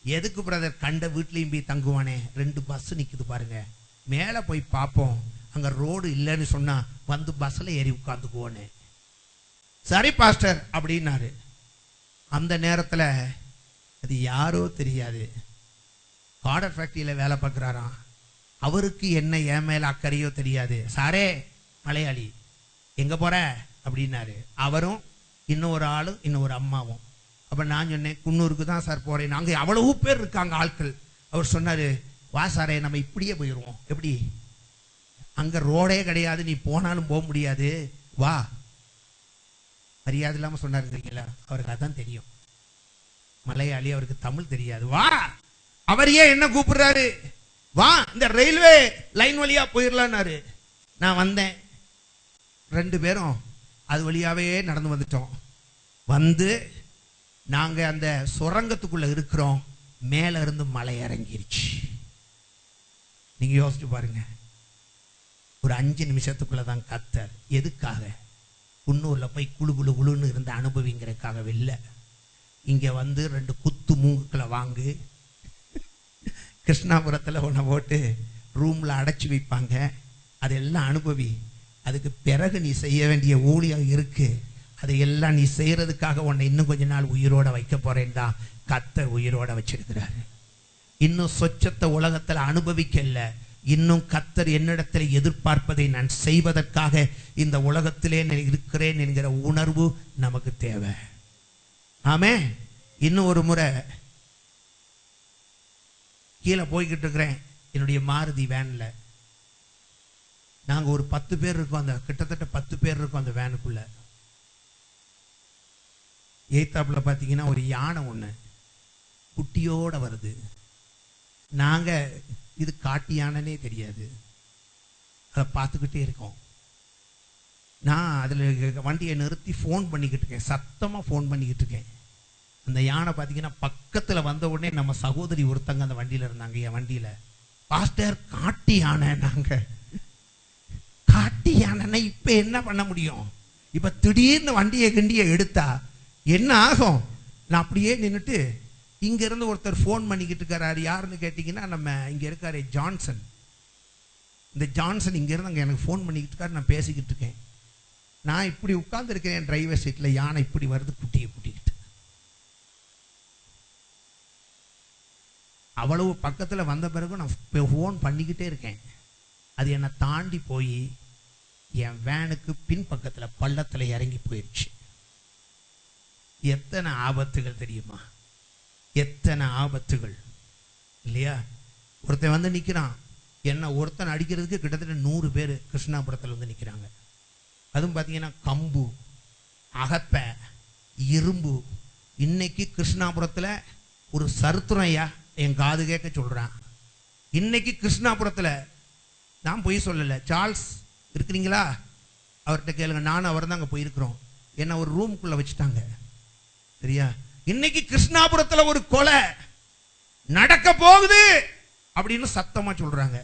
எதுக்கு பிரதர் கண்ட வீட்லயும் போய் தங்குவானே, 2 பஸ் நிக்குது பாருங்க, மேல போய் பார்ப்போம், அங்க ரோடு இல்லைன்னு சொன்னா வந்து பஸ்ல ஏறி உட்கார்ந்துக்குவோன்னு. சரி பாஸ்டர் அப்படின்னாரு. அந்த நேரத்துல அது யாரோ தெரியாது, கார்டர் ஃபேக்டரியில வேலை பார்க்கிறாராம். அவருக்கு என்ன என் மேல அக்கறையோ தெரியாது. சாரே மலையாளி, எங்க போற அப்படின்னாரு. அவரும் இன்னொரு ஆளும் இன்னொரு அம்மாவும். அப்ப நான் சொன்னேன், குன்னூருக்கு தான் சார் போறேன், அங்க அவ்வளவு பேர் இருக்காங்க ஆட்கள். அவர் சொன்னாரு, வா சாரே நம்ம இப்படியே போயிடுவோம். எப்படி? அங்க ரோடே கிடையாது, நீ போனாலும் போக முடியாது, வா. மரியாதை இல்லாம சொன்னாருங்களா? அவருக்கு அதான் தெரியும், மலையாளி, அவருக்கு தமிழ் தெரியாது. வா. அவர் ஏன் என்ன கூப்பிடுறாரு, வா இந்த ரயில்வே லைன் வழியா போயிடலான்னாரு. நான் வந்தேன், 2 பேரும் அது வழியாவே நடந்து வந்துட்டோம். வந்து நாங்க அந்த சுரங்கத்துக்குள்ள இருக்கிறோம், மேல இருந்து மலை இறங்கிருச்சு. நீங்க யோசிச்சு பாருங்க, ஒரு 5 நிமிஷத்துக்குள்ளதான் கத்தர். எதுக்காக? குன்னூர்ல போய் குழு குழு குழுன்னு இருந்த அனுபவிங்கிறதுக்காகவே இல்லை. இங்க வந்து 2 குத்து மூங்குக்களை வாங்கு, கிருஷ்ணாபுரத்தில் உன்னை போட்டு ரூம்ல அடைச்சி வைப்பாங்க, அதெல்லாம் அனுபவி. அதுக்கு பிறகு நீ செய்ய வேண்டிய ஊழியம் இருக்கு. அதையெல்லாம் நீ செய்யறதுக்காக உன்னை இன்னும் கொஞ்ச நாள் உயிரோட வைக்க போறேன் தான் கத்தர் உயிரோட வச்சிருக்கிறாரு. இன்னும் சொச்சத்தை உலகத்துல அனுபவிக்கல. இன்னும் கத்தர் என்னிடத்துல எதிர்பார்ப்பதை நான் செய்வதற்காக இந்த உலகத்திலே நான் இருக்கிறேன் என்கிற உணர்வு நமக்கு தேவை. ஆமே. இன்னும் ஒரு முறை கீழே போய்கிட்டு இருக்கிறேன் என்னுடைய மாருதி வேன்ல. நாங்க ஒரு 10 பேர் இருக்கோம், அந்த கிட்டத்தட்ட 10 பேர் இருக்கோம் அந்த வேனுக்குள்ள. எய்தாப்புல பாத்தீங்கன்னா ஒரு யானை ஒண்ணு குட்டியோட வருது. நாங்க இது காட்டு யானைனே தெரியாது, அதை பார்த்துக்கிட்டே இருக்கோம். நான் அதுல வண்டியை நிறுத்தி ஃபோன் பண்ணிக்கிட்டு இருக்கேன், சத்தமா ஃபோன் பண்ணிக்கிட்டு இருக்கேன். அந்த யானை பார்த்தீங்கன்னா பக்கத்துல வந்த உடனே நம்ம சகோதரி ஒருத்தங்க அந்த வண்டியில இருந்தாங்க. என் வண்டியில, பாஸ்டர் காட்டு யானை. நாங்க காட்டு யானைன்னா இப்ப என்ன பண்ண முடியும்? இப்ப திடீர்னு வண்டியை கிண்டியை எடுத்தா என்ன ஆகும்? நான் அப்படியே நின்றுட்டு இங்க இருந்து ஒருத்தர் ஃபோன் பண்ணிக்கிட்டு இருக்காரு. யாருன்னு கேட்டீங்கன்னா நம்ம இங்க இருக்காரு ஜான்சன். இந்த ஜான்சன் இங்க இருந்து அங்க எனக்கு ஃபோன் பண்ணிக்கிட்டு இருக்காரு. நான் பேசிக்கிட்டு இருக்கேன். நான் இப்படி உட்கார்ந்து இருக்கேன் டிரைவர் சீட்ல, யானை இப்படி வருது குட்டியை கூட்டிக்கிட்டு. அவ்வளவு பக்கத்துல வந்த பிறகு நான் ஃபோன் பண்ணிக்கிட்டே இருக்கேன். அது என்னை தாண்டி போய் என் வேனுக்கு பின்பக்கத்துல பள்ளத்துல இறங்கி போயிடுச்சு. எத்தனை ஆபத்துகள் தெரியுமா? எத்தனை ஆபத்துகள் இல்லையா? ஒருத்தன் வந்து நிக்கிறான், என்ன ஒருத்தன் அடிக்கிறதுக்கு கிட்டத்தட்ட 100 பேர் கிருஷ்ணாபுரத்துல வந்து நிக்கிறாங்க. அதுவும் பாத்தீங்கன்னா கம்பு, அகப்பை, இரும்பு. இன்னைக்கு கிருஷ்ணாபுரத்துல ஒரு சரித்திரம் ஐயா, என் காது கேட்க சொல்றான். இன்னைக்கு கிருஷ்ணாபுரத்துல நான் போய் சொல்லல, சார்ல்ஸ் இருக்கிறீங்களா அவர்கிட்ட கேளுங்க, நானும் அவர் தான் அங்க போயிருக்கிறோம். என்ன ஒரு ரூமுக்குள்ள வச்சுட்டாங்க சரியா? இன்னைக்கு கிருஷ்ணாபுரத்துல ஒரு கொலை நடக்க போகுது அப்படின்னு சத்தமா சொல்றாங்க.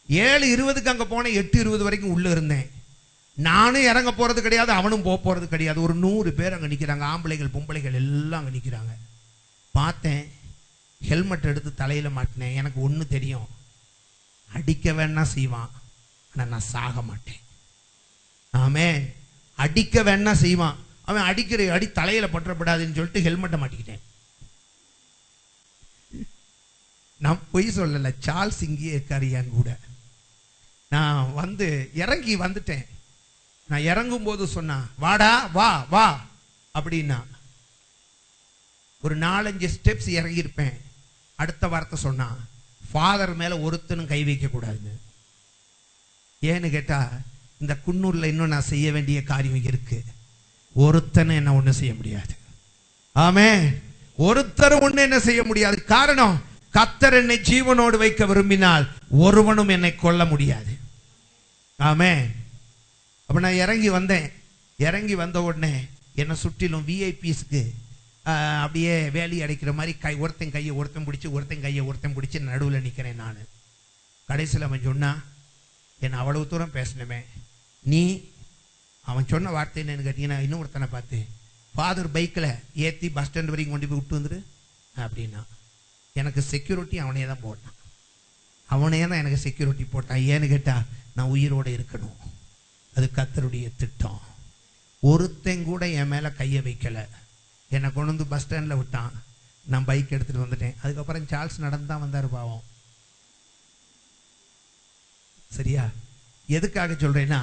7:20 அங்க போனேன், 8:20 வரைக்கும் உள்ள இருந்தேன். நானும் இறங்க போறது கிடையாது, அவனும் போறது கிடையாது. ஒரு 100 பேர் அங்க நிக்கிறாங்க, ஆம்பளைகள் பொம்பளைகள் எல்லாம் அங்க நிக்கிறாங்க. பார்த்தேன், ஹெல்மெட் எடுத்து தலையில மாட்டினேன். எனக்கு ஒண்ணு தெரியும், அடிக்க வேணா செய்வான், ஆனா நான் சாக மாட்டேன். ஆமே. அடிக்க வேணா செய்வான், அவன் அடிக்கிற அடி தலையில பற்றப்படாதுன்னு சொல்லிட்டு ஹெல்மெட்டை மாட்டிக்கிட்டேன். நான் பொய் சொல்லல, சார்ல்ஸ் இங்கே இருக்காரு என் கூட. நான் வந்து இறங்கி வந்துட்டேன். நான் இறங்கும் போது சொன்னா, வாடா வா வா அப்படின்னா. ஒரு 4-5 ஸ்டெப்ஸ் இறங்கி இருப்பேன். அடுத்த வார்த்தை சொன்னா, ஃபாதர் மேல ஒருத்தனும் கை வைக்க கூடாதுன்னு. ஏன்னு கேட்டா, இந்த குன்னூர்ல இன்னும் நான் செய்ய வேண்டிய காரியம் இருக்கு. ஒருத்தனை என்ன ஒண்ணு செய்ய முடியாது. ஆமே. ஒருத்தரும் ஒண்ணு என்ன செய்ய முடியாது. காரணம், கர்த்தர் என்னை ஜீவனோடு வைக்க விரும்பினால் ஒருவனும் என்னை கொல்ல முடியாது. ஆமே. அப்ப நான் இறங்கி வந்தேன். இறங்கி வந்த உடனே என்னை சுற்றிலும் விஐபிஸ்க்கு அப்படியே வேலி அடைக்கிற மாதிரி ஒருத்தன் கையை ஒருத்தன் பிடிச்சி, ஒருத்தன் கையை ஒருத்தன் பிடிச்சி நடுவில் நிற்கிறேன் நான். கடைசியில் அவன் சொன்னா, என்னை அவ்வளவு தூரம் பேசணுமே நீ, அவன் சொன்ன வார்த்தை என்னன்னு கேட்டீங்கன்னா, இன்னொருத்தனை பார்த்து, ஃபாதர் பைக்கில் ஏற்றி பஸ் ஸ்டாண்ட் வரைக்கும் கொண்டு போய் விட்டு வந்துரு அப்படின்னா. எனக்கு செக்யூரிட்டி அவனே தான் போட்டான். அவனே தான் எனக்கு செக்யூரிட்டி போட்டான். ஏன்னு கேட்டா, நான் உயிரோடு இருக்கணும். அது கர்த்தருடைய திட்டம். ஒருத்தன் கூட என் மேல கையை வைக்கல. என்னை கொண்டு வந்து பஸ் ஸ்டாண்ட்ல விட்டான். நான் பைக் எடுத்துட்டு வந்துட்டேன். அதுக்கப்புறம் சார்ல்ஸ் நடந்து தான் வந்தாரு பாவம். சரியா? எதுக்காக சொல்றேன்னா,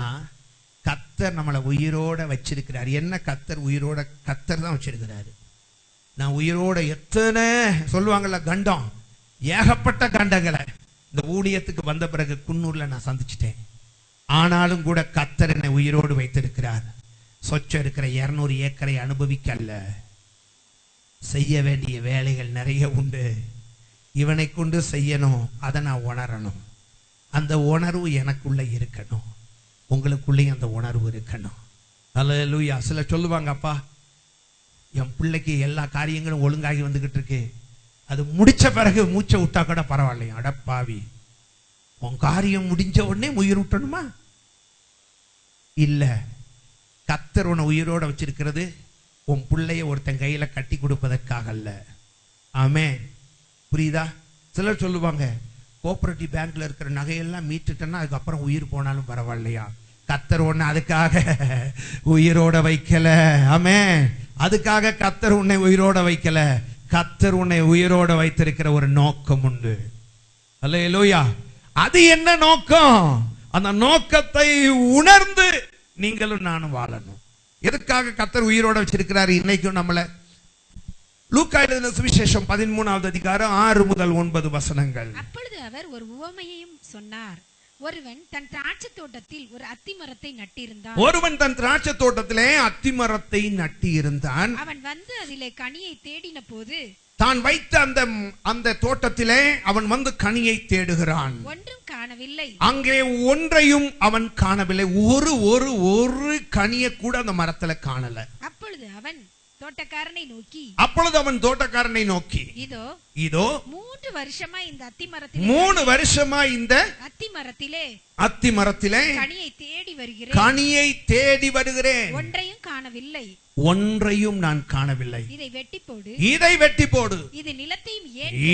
கர்த்தர் நம்மளை உயிரோட வச்சிருக்கிறார். என்ன கர்த்தர் உயிரோட? கர்த்தர் தான் வச்சிருக்கிறாரு. நான் உயிரோட எத்தனை சொல்லுவாங்கல்ல கண்டம், ஏகப்பட்ட கண்டங்களை இந்த ஊழியத்துக்கு வந்த பிறகு குன்னூர்ல நான் சந்திச்சிட்டேன். ஆனாலும் கூட கர்த்தர் என்னை உயிரோடு வைத்திருக்கிறார். சொச்சம் இருக்கிற 200 ஏக்கரை அனுபவிக்க அல்ல, செய்ய வேண்டிய வேலைகள் நிறைய உண்டு. இவனை கொண்டு செய்யணும், அதை நான் உணரணும். அந்த உணர்வு எனக்குள்ள இருக்கணும், உங்களுக்குள்ளேயும் அந்த உணர்வு இருக்கணும். அல்லேலூயா. சில சொல்லுவாங்க, அப்பா என் பிள்ளைக்கு எல்லா காரியங்களும் ஒழுங்காகி வந்துகிட்டு இருக்கு, அது முடிச்ச பிறகு மூச்சை விட்டா கூட பரவாயில்லையா. அடப்பாவி, உன் காரியம் முடிஞ்ச உடனே உயிர் விட்டணுமா? இல்ல, கர்த்தர் உன்னை உயிரோட வச்சிருக்கிறது உன் பிள்ளைய ஒருத்தன் கையில கட்டி கொடுப்பதற்காக அல்ல. ஆமென். புரியுதா? சிலர் சொல்லுவாங்க, கோஆபரேட்டிவ் பேங்க்ல இருக்கிற நகையெல்லாம் மீட்டுட்டேன்னா அதுக்கப்புறம் உயிர் போனாலும் பரவாயில்லையா. கர்த்தர் உன்னை அதுக்காக உயிரோட வைக்கல. ஆமென். அதுக்காக கர்த்தர் உன்னை உயிரோட வைக்கல. கர்த்தர் உன்னை உயிரோட வைத்திருக்கிற ஒரு நோக்கம் உண்டு. அல்லேலூயா. அது என்ன நோக்கம்? அந்த நோக்கத்தை உணர்ந்து நீங்களும் நானும் வாழணும். எதுக்காக கர்த்தர் உயிரோட வச்சிருக்கிறாரு இன்னைக்கும் நம்மள? லூக்கா எழுதின சுவிசேஷம் 13வது அதிகாரம் 6 முதல் 9 வசனங்கள். அப்பொழுது அவர் ஒரு உவமையையும் சொன்னார். ஒருவன் தன் திராட்சை தோட்டத்தில் ஒரு அத்திமரத்தை நட்டிருந்தான். ஒருவன் தன் திராட்சை தோட்டத்திலே அத்திமரத்தை நட்டியிருந்தான். அவன் வந்து அதிலே கனியை தேடின போது, தான் வைத்த அந்த தோட்டத்திலே அவன் வந்து கனியை தேடுகிறான். ஒன்றும் காணவில்லை. அங்கே ஒன்றையும் அவன் காணவில்லை. ஒரு கனியை கூட அந்த மரத்துல காணல. அப்பொழுது அவன் தோட்டக்காரனை நோக்கி இதோ 3 வருஷமா இந்த அத்திமரத்திலே கனியை தேடி வருகிறேன். ஒன்றையும் நான் காணவில்லை. இதை வெட்டி போடு.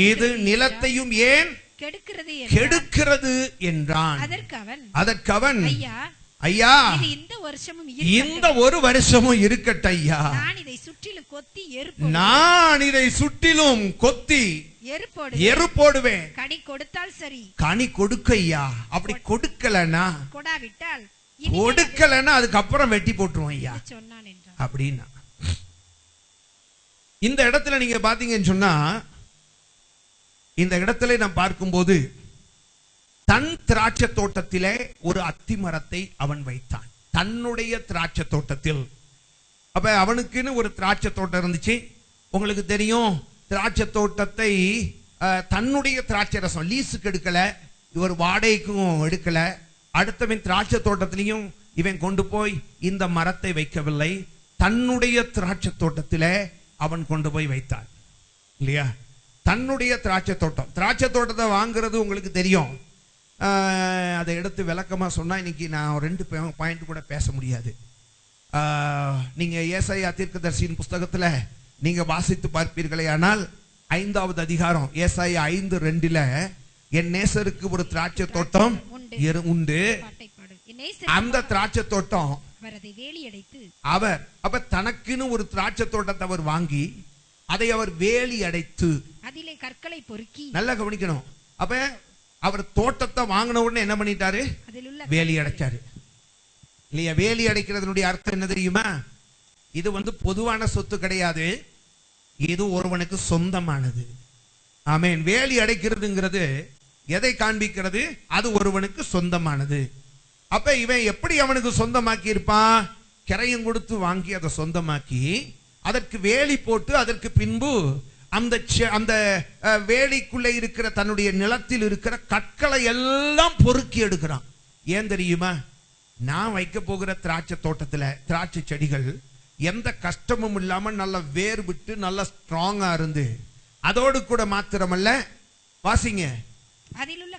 இது நிலத்தையும் ஏன் கெடுக்கிறது என்றான். அதற்கு அவன், ஐயா, இந்த ஒரு வருஷமும் இருக்கட்டும் ஐயா, நான் இதை சுற்றிலும் கொத்தி எரு போடுவேன். கனி கொடுக்க ஐயா. அப்படி கொடுக்கலன்னா அதுக்கப்புறம் வெட்டி போட்டுருவோம் ஐயா அப்படின்னா. இந்த இடத்துல நீங்க பாத்தீங்கன்னு சொன்னா, இந்த இடத்துல நான் பார்க்கும்போது தன் திராட்சை தோட்டத்திலே ஒரு அத்தி மரத்தை அவன் வைத்தான். தன்னுடைய திராட்சை தோட்டத்தில். அப்ப அவனுக்குன்னு ஒரு திராட்சை தோட்டம் இருந்துச்சு. உங்களுக்கு தெரியும், திராட்சை தோட்டத்தை தன்னுடைய திராட்சை ரசம் லீஸுக்கு எடுக்கல, இவர் வாடகைக்கும் எடுக்கல. அடுத்தவன் திராட்சை தோட்டத்திலையும் இவன் கொண்டு போய் இந்த மரத்தை வைக்கவில்லை. தன்னுடைய திராட்சை தோட்டத்திலே அவன் கொண்டு போய் வைத்தான். இல்லையா? தன்னுடைய திராட்சை தோட்டம். திராட்சை தோட்டத்தை வாங்குறது உங்களுக்கு தெரியும். அதை எடுத்து விளக்கமா சொன்னா இன்னைக்கு நான் 2 பாயிண்ட் கூட பேச முடியாது. நீங்க ஏசாயா தீர்க்கதரிசியின் புஸ்தகத்துல நீங்க வாசித்து பார்ப்பீர்களே ஆனால் 5வது அதிகாரம் ஏசாயா 5:2 என் நேசருக்கு ஒரு திராட்சை தோட்டம் உண்டு. அந்த திராட்சை தோட்டம் அவர் அப்ப தனக்குன்னு ஒரு திராட்சை தோட்டத்தை அவர் வாங்கி அதை அவர் வேலி அடைத்து அதிலே கற்களை பொறுக்கி. நல்லா கவனிக்கணும். அப்ப அவர் தோட்டத்தை வாங்கின உடனே என்ன பண்ணிட்டாரு? வேலி அடைச்சாரு. இல்லையா? வேலி அடைக்கிறதுனுடைய அர்த்தம் என்ன தெரியுமா? இது வந்து பொதுவான சொத்து கிடையாது, இது ஒருவனுக்கு சொந்தமானது. ஆமென். வேலி அடைக்கிறதுங்கிறது எதை காண்பிக்கிறது? அது ஒருவனுக்கு சொந்தமானது. அப்ப இவன் எப்படி அவனுக்கு சொந்தமாக்கி இருப்பான்? கிரையம் கொடுத்து வாங்கி அதை சொந்தமாக்கி அதற்கு வேலி போட்டு அதற்கு பின்பு அந்த வேலிக்குள்ளே இருக்கிற தன்னுடைய நிலத்தில் இருக்கிற கற்களை எல்லாம் பொறுக்கி எடுக்கிறான். ஏன் தெரியுமா? நான் வைக்க போகிற திராட்சை தோட்டத்துல திராட்சை செடிகள் எந்த கஷ்டமும் இல்லாம நல்ல வேர் விட்டு நல்ல ஸ்ட்ராங்கா இருந்து, அதோடு கூட மாத்திரமல்ல, வாசிங்க, அதிலுள்ள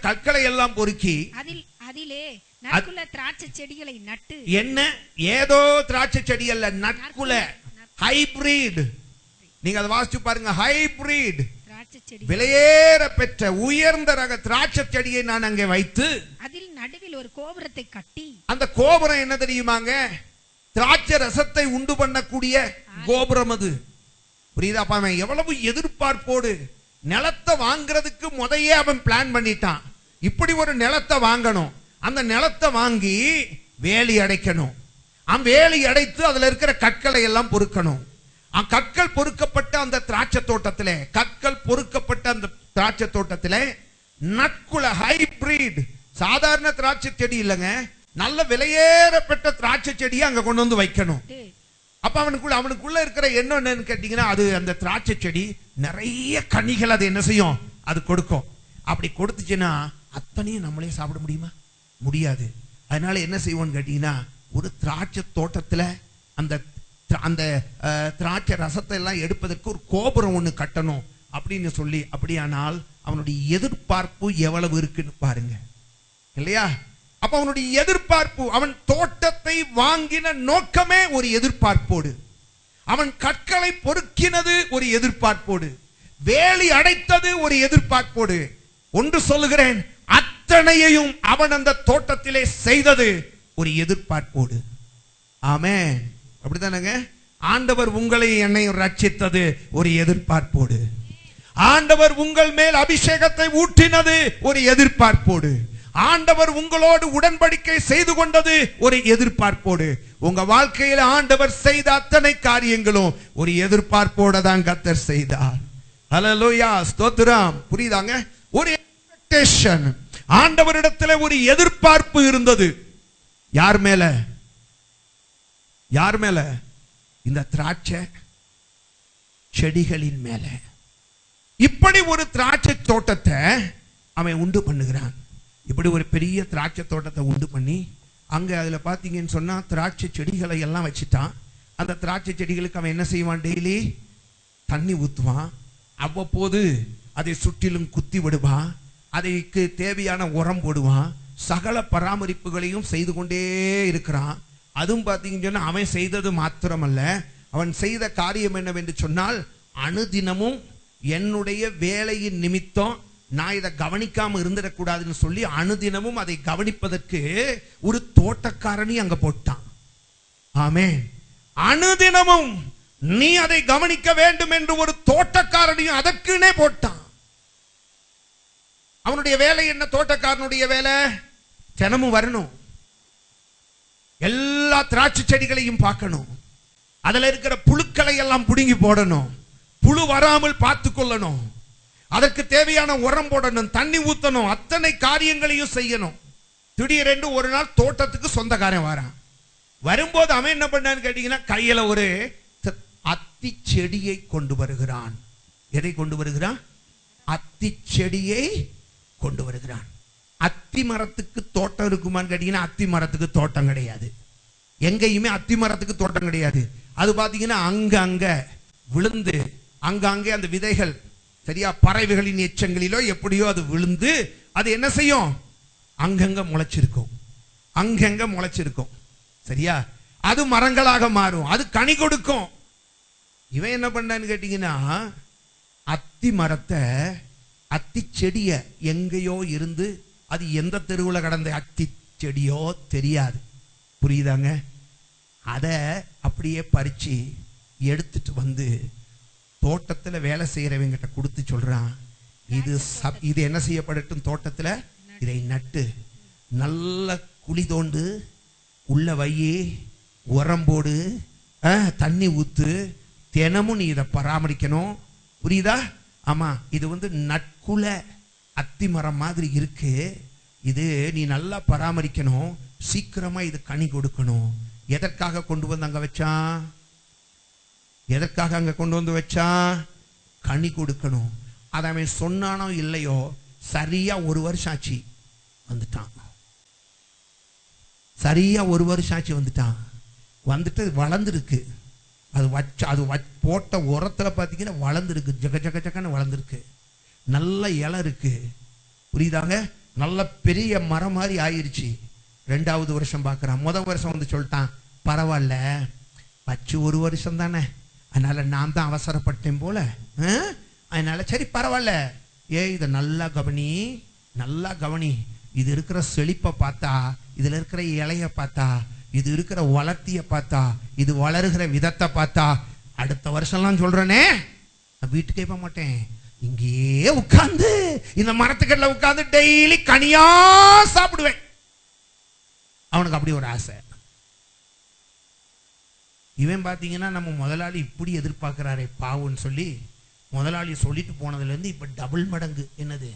கற்களை எல்லாம் பொறுக்கி அதிலே நற்குல திராட்சை செடிகளை நட்டு. என்ன? ஏதோ திராட்சை செடி அல்ல, நற்குல, ஹைபிரிட். நீங்க அதை வாசிச்சு பாருங்க. ஹைபிரிட், விலையேற பெற்ற உயர்ந்த ரக திராட்சை செடியை நான் அங்கே வைத்து அதில் நடுவில் ஒரு கோபுரத்தை கட்டி. அந்த கோபுரம் என்ன தெரியுமாங்க? திராட்சை ரசத்தை உண்டு பண்ணக்கூடிய கோபுரம் அது. புரியுதா? அவன் எவ்வளவு எதிர்பார்ப்போடு நிலத்தை வாங்குறதுக்கு முதையே அவன் பிளான் பண்ணிட்டான். இப்படி ஒரு நிலத்தை வாங்கணும், அந்த நிலத்தை வாங்கி வேலி அடைக்கணும், வேலி அடைத்து அதுல இருக்கிற கற்களை எல்லாம் பொறுக்கணும். கற்கள் பொறுக்கப்பட்ட அந்த திராட்சை தோட்டத்திலே நற்குல ஹைபிரிட், சாதாரண திராட்சை செடி இல்லைங்க, நல்ல விலையேறப்பட்ட திராட்சை செடியை அங்க கொண்டு வந்து வைக்கணும். அப்ப அவனுக்குள்ள இருக்கிற என்னன்னு கேட்டீங்கன்னா, அது அந்த திராட்சை செடி நிறைய கனிகள் அது என்ன செய்யும்? அது கொடுக்கும். அப்படி கொடுத்துச்சுன்னா அத்தனையும் நம்மளே சாப்பிட முடியுமா? முடியாது. அதனால என்ன செய்வோம்னு கேட்டீங்கன்னா, ஒரு திராட்சை தோட்டத்துல அந்த திராட்சை ரசத்தை எல்லாம் எடுப்பதற்கு ஒரு கோபுரம் ஒண்ணு கட்டணும் அப்படின்னு சொல்லி, அப்படியானால் அவனுடைய எதிர்பார்ப்பு எவ்வளவு இருக்குன்னு பாருங்க இல்லையா? அப்ப அவனுடைய எதிர்பார்ப்பு, அவன் தோட்டத்தை வாங்கின நோக்கமே ஒரு எதிர்பார்ப்போடு, அவன் கற்களை பொறுக்கினது ஒரு எதிர்பார்ப்போடு, வேலி அடைத்தது ஒரு எதிர்பார்ப்போடு. ஒன்று சொல்லுகிறேன், அத்தனையையும் அவன் அந்த தோட்டத்திலே செய்தது ஒரு எதிர்பார்ப்போடு. ஆமென். அப்படித்தானங்க? ஆண்டவர் உங்களை என்னையும் ரட்சித்தது ஒரு எதிர்பார்ப்போடு. ஆண்டவர் உங்கள் மேல் அபிஷேகத்தை ஊற்றினது ஒரு எதிர்பார்ப்போடு. ஆண்டவர் உங்களோடு உடன்படிக்கை செய்து கொண்டது ஒரு எதிர்பார்ப்போடு. உங்க வாழ்க்கையில் ஆண்டவர் செய்த அத்தனை காரியங்களும் ஒரு எதிர்பார்ப்போட தான் கர்த்தர் செய்தார். ஹல்லேலூயா, ஸ்தோத்திரம். புரியுதாங்க? ஒரு எக்ஸ்பெக்டேஷன், ஆண்டவரிடத்தில் ஒரு எதிர்பார்ப்பு இருந்தது. யார் மேல? யார் மேல? இந்த திராட்சை செடிகளின் மேல. இப்படி ஒரு திராட்சை தோட்டத்தை அவன் உண்டு பண்ணுகிறான். இப்படி ஒரு பெரிய திராட்சை தோட்டத்தை உண்டு பண்ணி அங்க அதுல பாத்தீங்கன்னு சொன்னா திராட்சை செடிகளை எல்லாம் வச்சுட்டான். அந்த திராட்சை செடிகளுக்கு அவன் என்ன செய்வான்? டெய்லி தண்ணி ஊத்துவான். அவ்வப்போது அதை சுற்றிலும் குத்தி விடுவான். அதுக்கு தேவையான உரம் போடுவான். சகல பராமரிப்புகளையும் செய்து கொண்டே இருக்கிறான். அதுவும் பாத்தீங்கன்னு சொன்னா அவன் செய்தது மாத்திரமல்ல, அவன் செய்த காரியம் என்னவென்று சொன்னால், அனுதினமும் என்னுடைய வேலையின் நிமித்தம் நான் இதை கவனிக்காம இருந்துடக்கூடாதுன்னு சொல்லி அனுதினமும் அதை கவனிப்பதற்கு ஒரு தோட்டக்காரனி அங்க போட்டான். ஆமென். அனுதினமும் நீ அதை கவனிக்க வேண்டும் என்று ஒரு தோட்டக்காரனையும் அதற்குனே போட்டான். அவனுடைய வேலை என்ன? தோட்டக்காரனுடைய வேலை தினமும் வரணும், எல்லா திராட்சை செடிகளையும் பார்க்கணும், அதுல இருக்கிற புழுக்களை எல்லாம் புடுங்கி போடணும், புழு வராமல் பார்த்து கொள்ளணும், அதற்கு தேவையான உரம் போடணும், தண்ணி ஊத்தணும், அத்தனை காரியங்களையும் செய்யணும். திடீரென்று ஒரு நாள் தோட்டத்துக்கு சொந்தக்காரன் வரான். வரும்போது அவன் என்ன பண்ணான்னு கேட்டீங்கன்னா, கையில ஒரு அத்தி செடியை கொண்டு வருகிறான். எதை கொண்டு வருகிறான்? அத்தி செடியை கொண்டு வருகிறான். அத்தி மரத்துக்கு தோட்டம் இருக்குமான்னு கேட்டீங்கன்னா, அத்தி மரத்துக்கு தோட்டம் கிடையாது. எங்கேயுமே அத்தி மரத்துக்கு தோட்டம் கிடையாது. அது பாத்தீங்கன்னா அங்க அங்க விழுந்து அங்கே அந்த விதைகள் சரியா பறவைகளின் எச்சங்களிலோ எப்படியோ அது விழுந்து அது என்ன செய்யும்? அங்கங்க முளைச்சிருக்கும், அங்கங்க முளைச்சிருக்கும். சரியா? அது மரங்களாக மாறும், அது கனி கொடுக்கும். இவன் என்ன பண்ணான்னு கேட்டீங்கன்னா, அத்தி மரத்தை அத்தி செடிய எங்கேயோ இருந்து, அது எந்த தெருவில் கடந்த அத்தி செடியோ தெரியாது. புரியுதாங்க? அதை அப்படியே பறிச்சு எடுத்துட்டு வந்து தோட்டத்துல வேலை செய்யறவங்கிட்ட கொடுத்து சொல்றான், இது என்ன செய்யப்படட்டும்? தோட்டத்துல இதை நட்டு நல்ல குழி தோண்டு, உள்ள வையி, உரம் போடு, தண்ணி ஊத்து, தினமும் நீ இதை பராமரிக்கணும். புரியுதா? ஆமா, இது நட்குல அத்தி மரம் மாதிரி இருக்கு, இது நீ நல்லா பராமரிக்கணும், சீக்கிரமா இது கனி கொடுக்கணும். எதற்காக கொண்டு வந்து அங்க வச்சான்? எதற்காக அங்க கொண்டு வந்து வச்சான்? கனி கொடுக்கணும். அதை அவன் சொன்னானோ இல்லையோ, சரியா ஒரு வருஷம் ஆச்சு வந்துட்டான். சரியா ஒரு வருஷம் ஆச்சு வந்துட்டான். வந்துட்டு வளர்ந்துருக்கு. அது போட்ட உரத்துல பாத்தீங்கன்னா வளர்ந்துருக்கு, ஜக ஜக ஜகன்னு வளர்ந்துருக்கு, நல்ல இலை இருக்கு. புரியுதாங்க? நல்ல பெரிய மரம் மாதிரி ஆயிருச்சு. 2வது வருஷம் பார்க்கறான். முதல் வருஷம் வந்து சொல்லிட்டான், பரவாயில்ல வச்சு ஒரு வருஷம் தானே, அதனால நான் தான் அவசரப்பட்டேன் போல, அதனால சரி பரவாயில்ல, இதை நல்லா கவனி, நல்லா கவனி. இது இருக்கிற செழிப்பை பார்த்தா, இதுல இருக்கிற இலைய பார்த்தா, இது இருக்கிற வளர்த்திய பார்த்தா, இது வளருகிற விதத்தை பார்த்தா, அடுத்த வருஷம்லாம் சொல்றேனே நான் வீட்டுக்கே போக மாட்டேன், இங்கேயே உட்கார்ந்து இந்த மரத்துக்கடல உட்கார்ந்து டெய்லி கனியா சாப்பிடுவேன். அவனுக்கு அப்படி ஒரு ஆசை. இவன் பாத்தீங்கன்னா, நம்ம முதலாளி இப்படி எதிர்பார்க்கிறாரே பாவுன்னு சொல்லி முதலாளி சொல்லிட்டு போனதுல இருந்து இப்ப டபுள் மடங்கு என்னது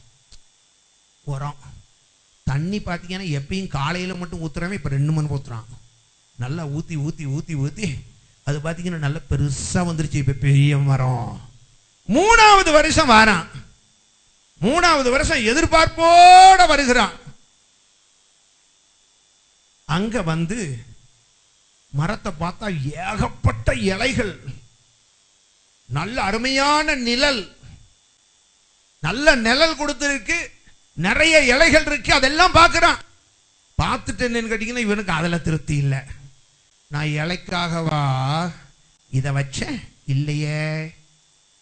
உரம். தண்ணி பாத்தீங்கன்னா எப்பயும் காலையில மட்டும் ஊத்துறவன் இப்ப 2 மணி ஊத்துறான். நல்லா ஊத்தி ஊத்தி ஊத்தி ஊத்தி அது பாத்தீங்கன்னா நல்ல பெருசா வந்துருச்சு. இப்ப பெரிய மரம். 3வது வருஷம் வாரான். 3வது வருஷம் எதிர்பார்ப்போட வருகிறான். அங்க வந்து மரத்தை பார்த்தா ஏகப்பட்ட இலைகள், நல்ல அருமையான நிழல், நல்ல நிழல் கொடுத்திருக்கு, நிறைய இலைகள் இருக்கு, அதெல்லாம் பார்க்கிறான். பார்த்துட்டு என்னன்னு கேட்டீங்கன்னா இவனுக்கு அதுல திருப்தி இல்லை. நான் இலைக்காகவா இதை வச்சேன்? இல்லையே.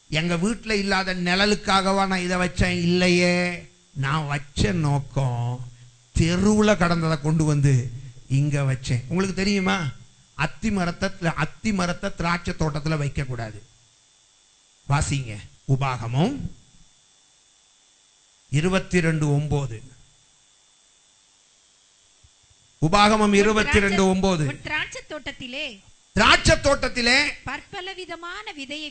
எங்க வீட்டில் இல்லாத நிழலுக்காகவா நான் இதை வச்சேன்? இல்லையே. நான் வச்ச நோக்கம் தெருவில் கடந்ததை கொண்டு வந்து இங்க வச்சேன். உங்களுக்கு தெரியுமா, அத்தி மரத்தை திராட்சை தோட்டத்தில் வைக்க கூடாது. வாசிங்க உபாகமம் 22:9. உபாகமம் 22:9. திராட்சை தோட்டத்திலே பற்பல விதமான விதையை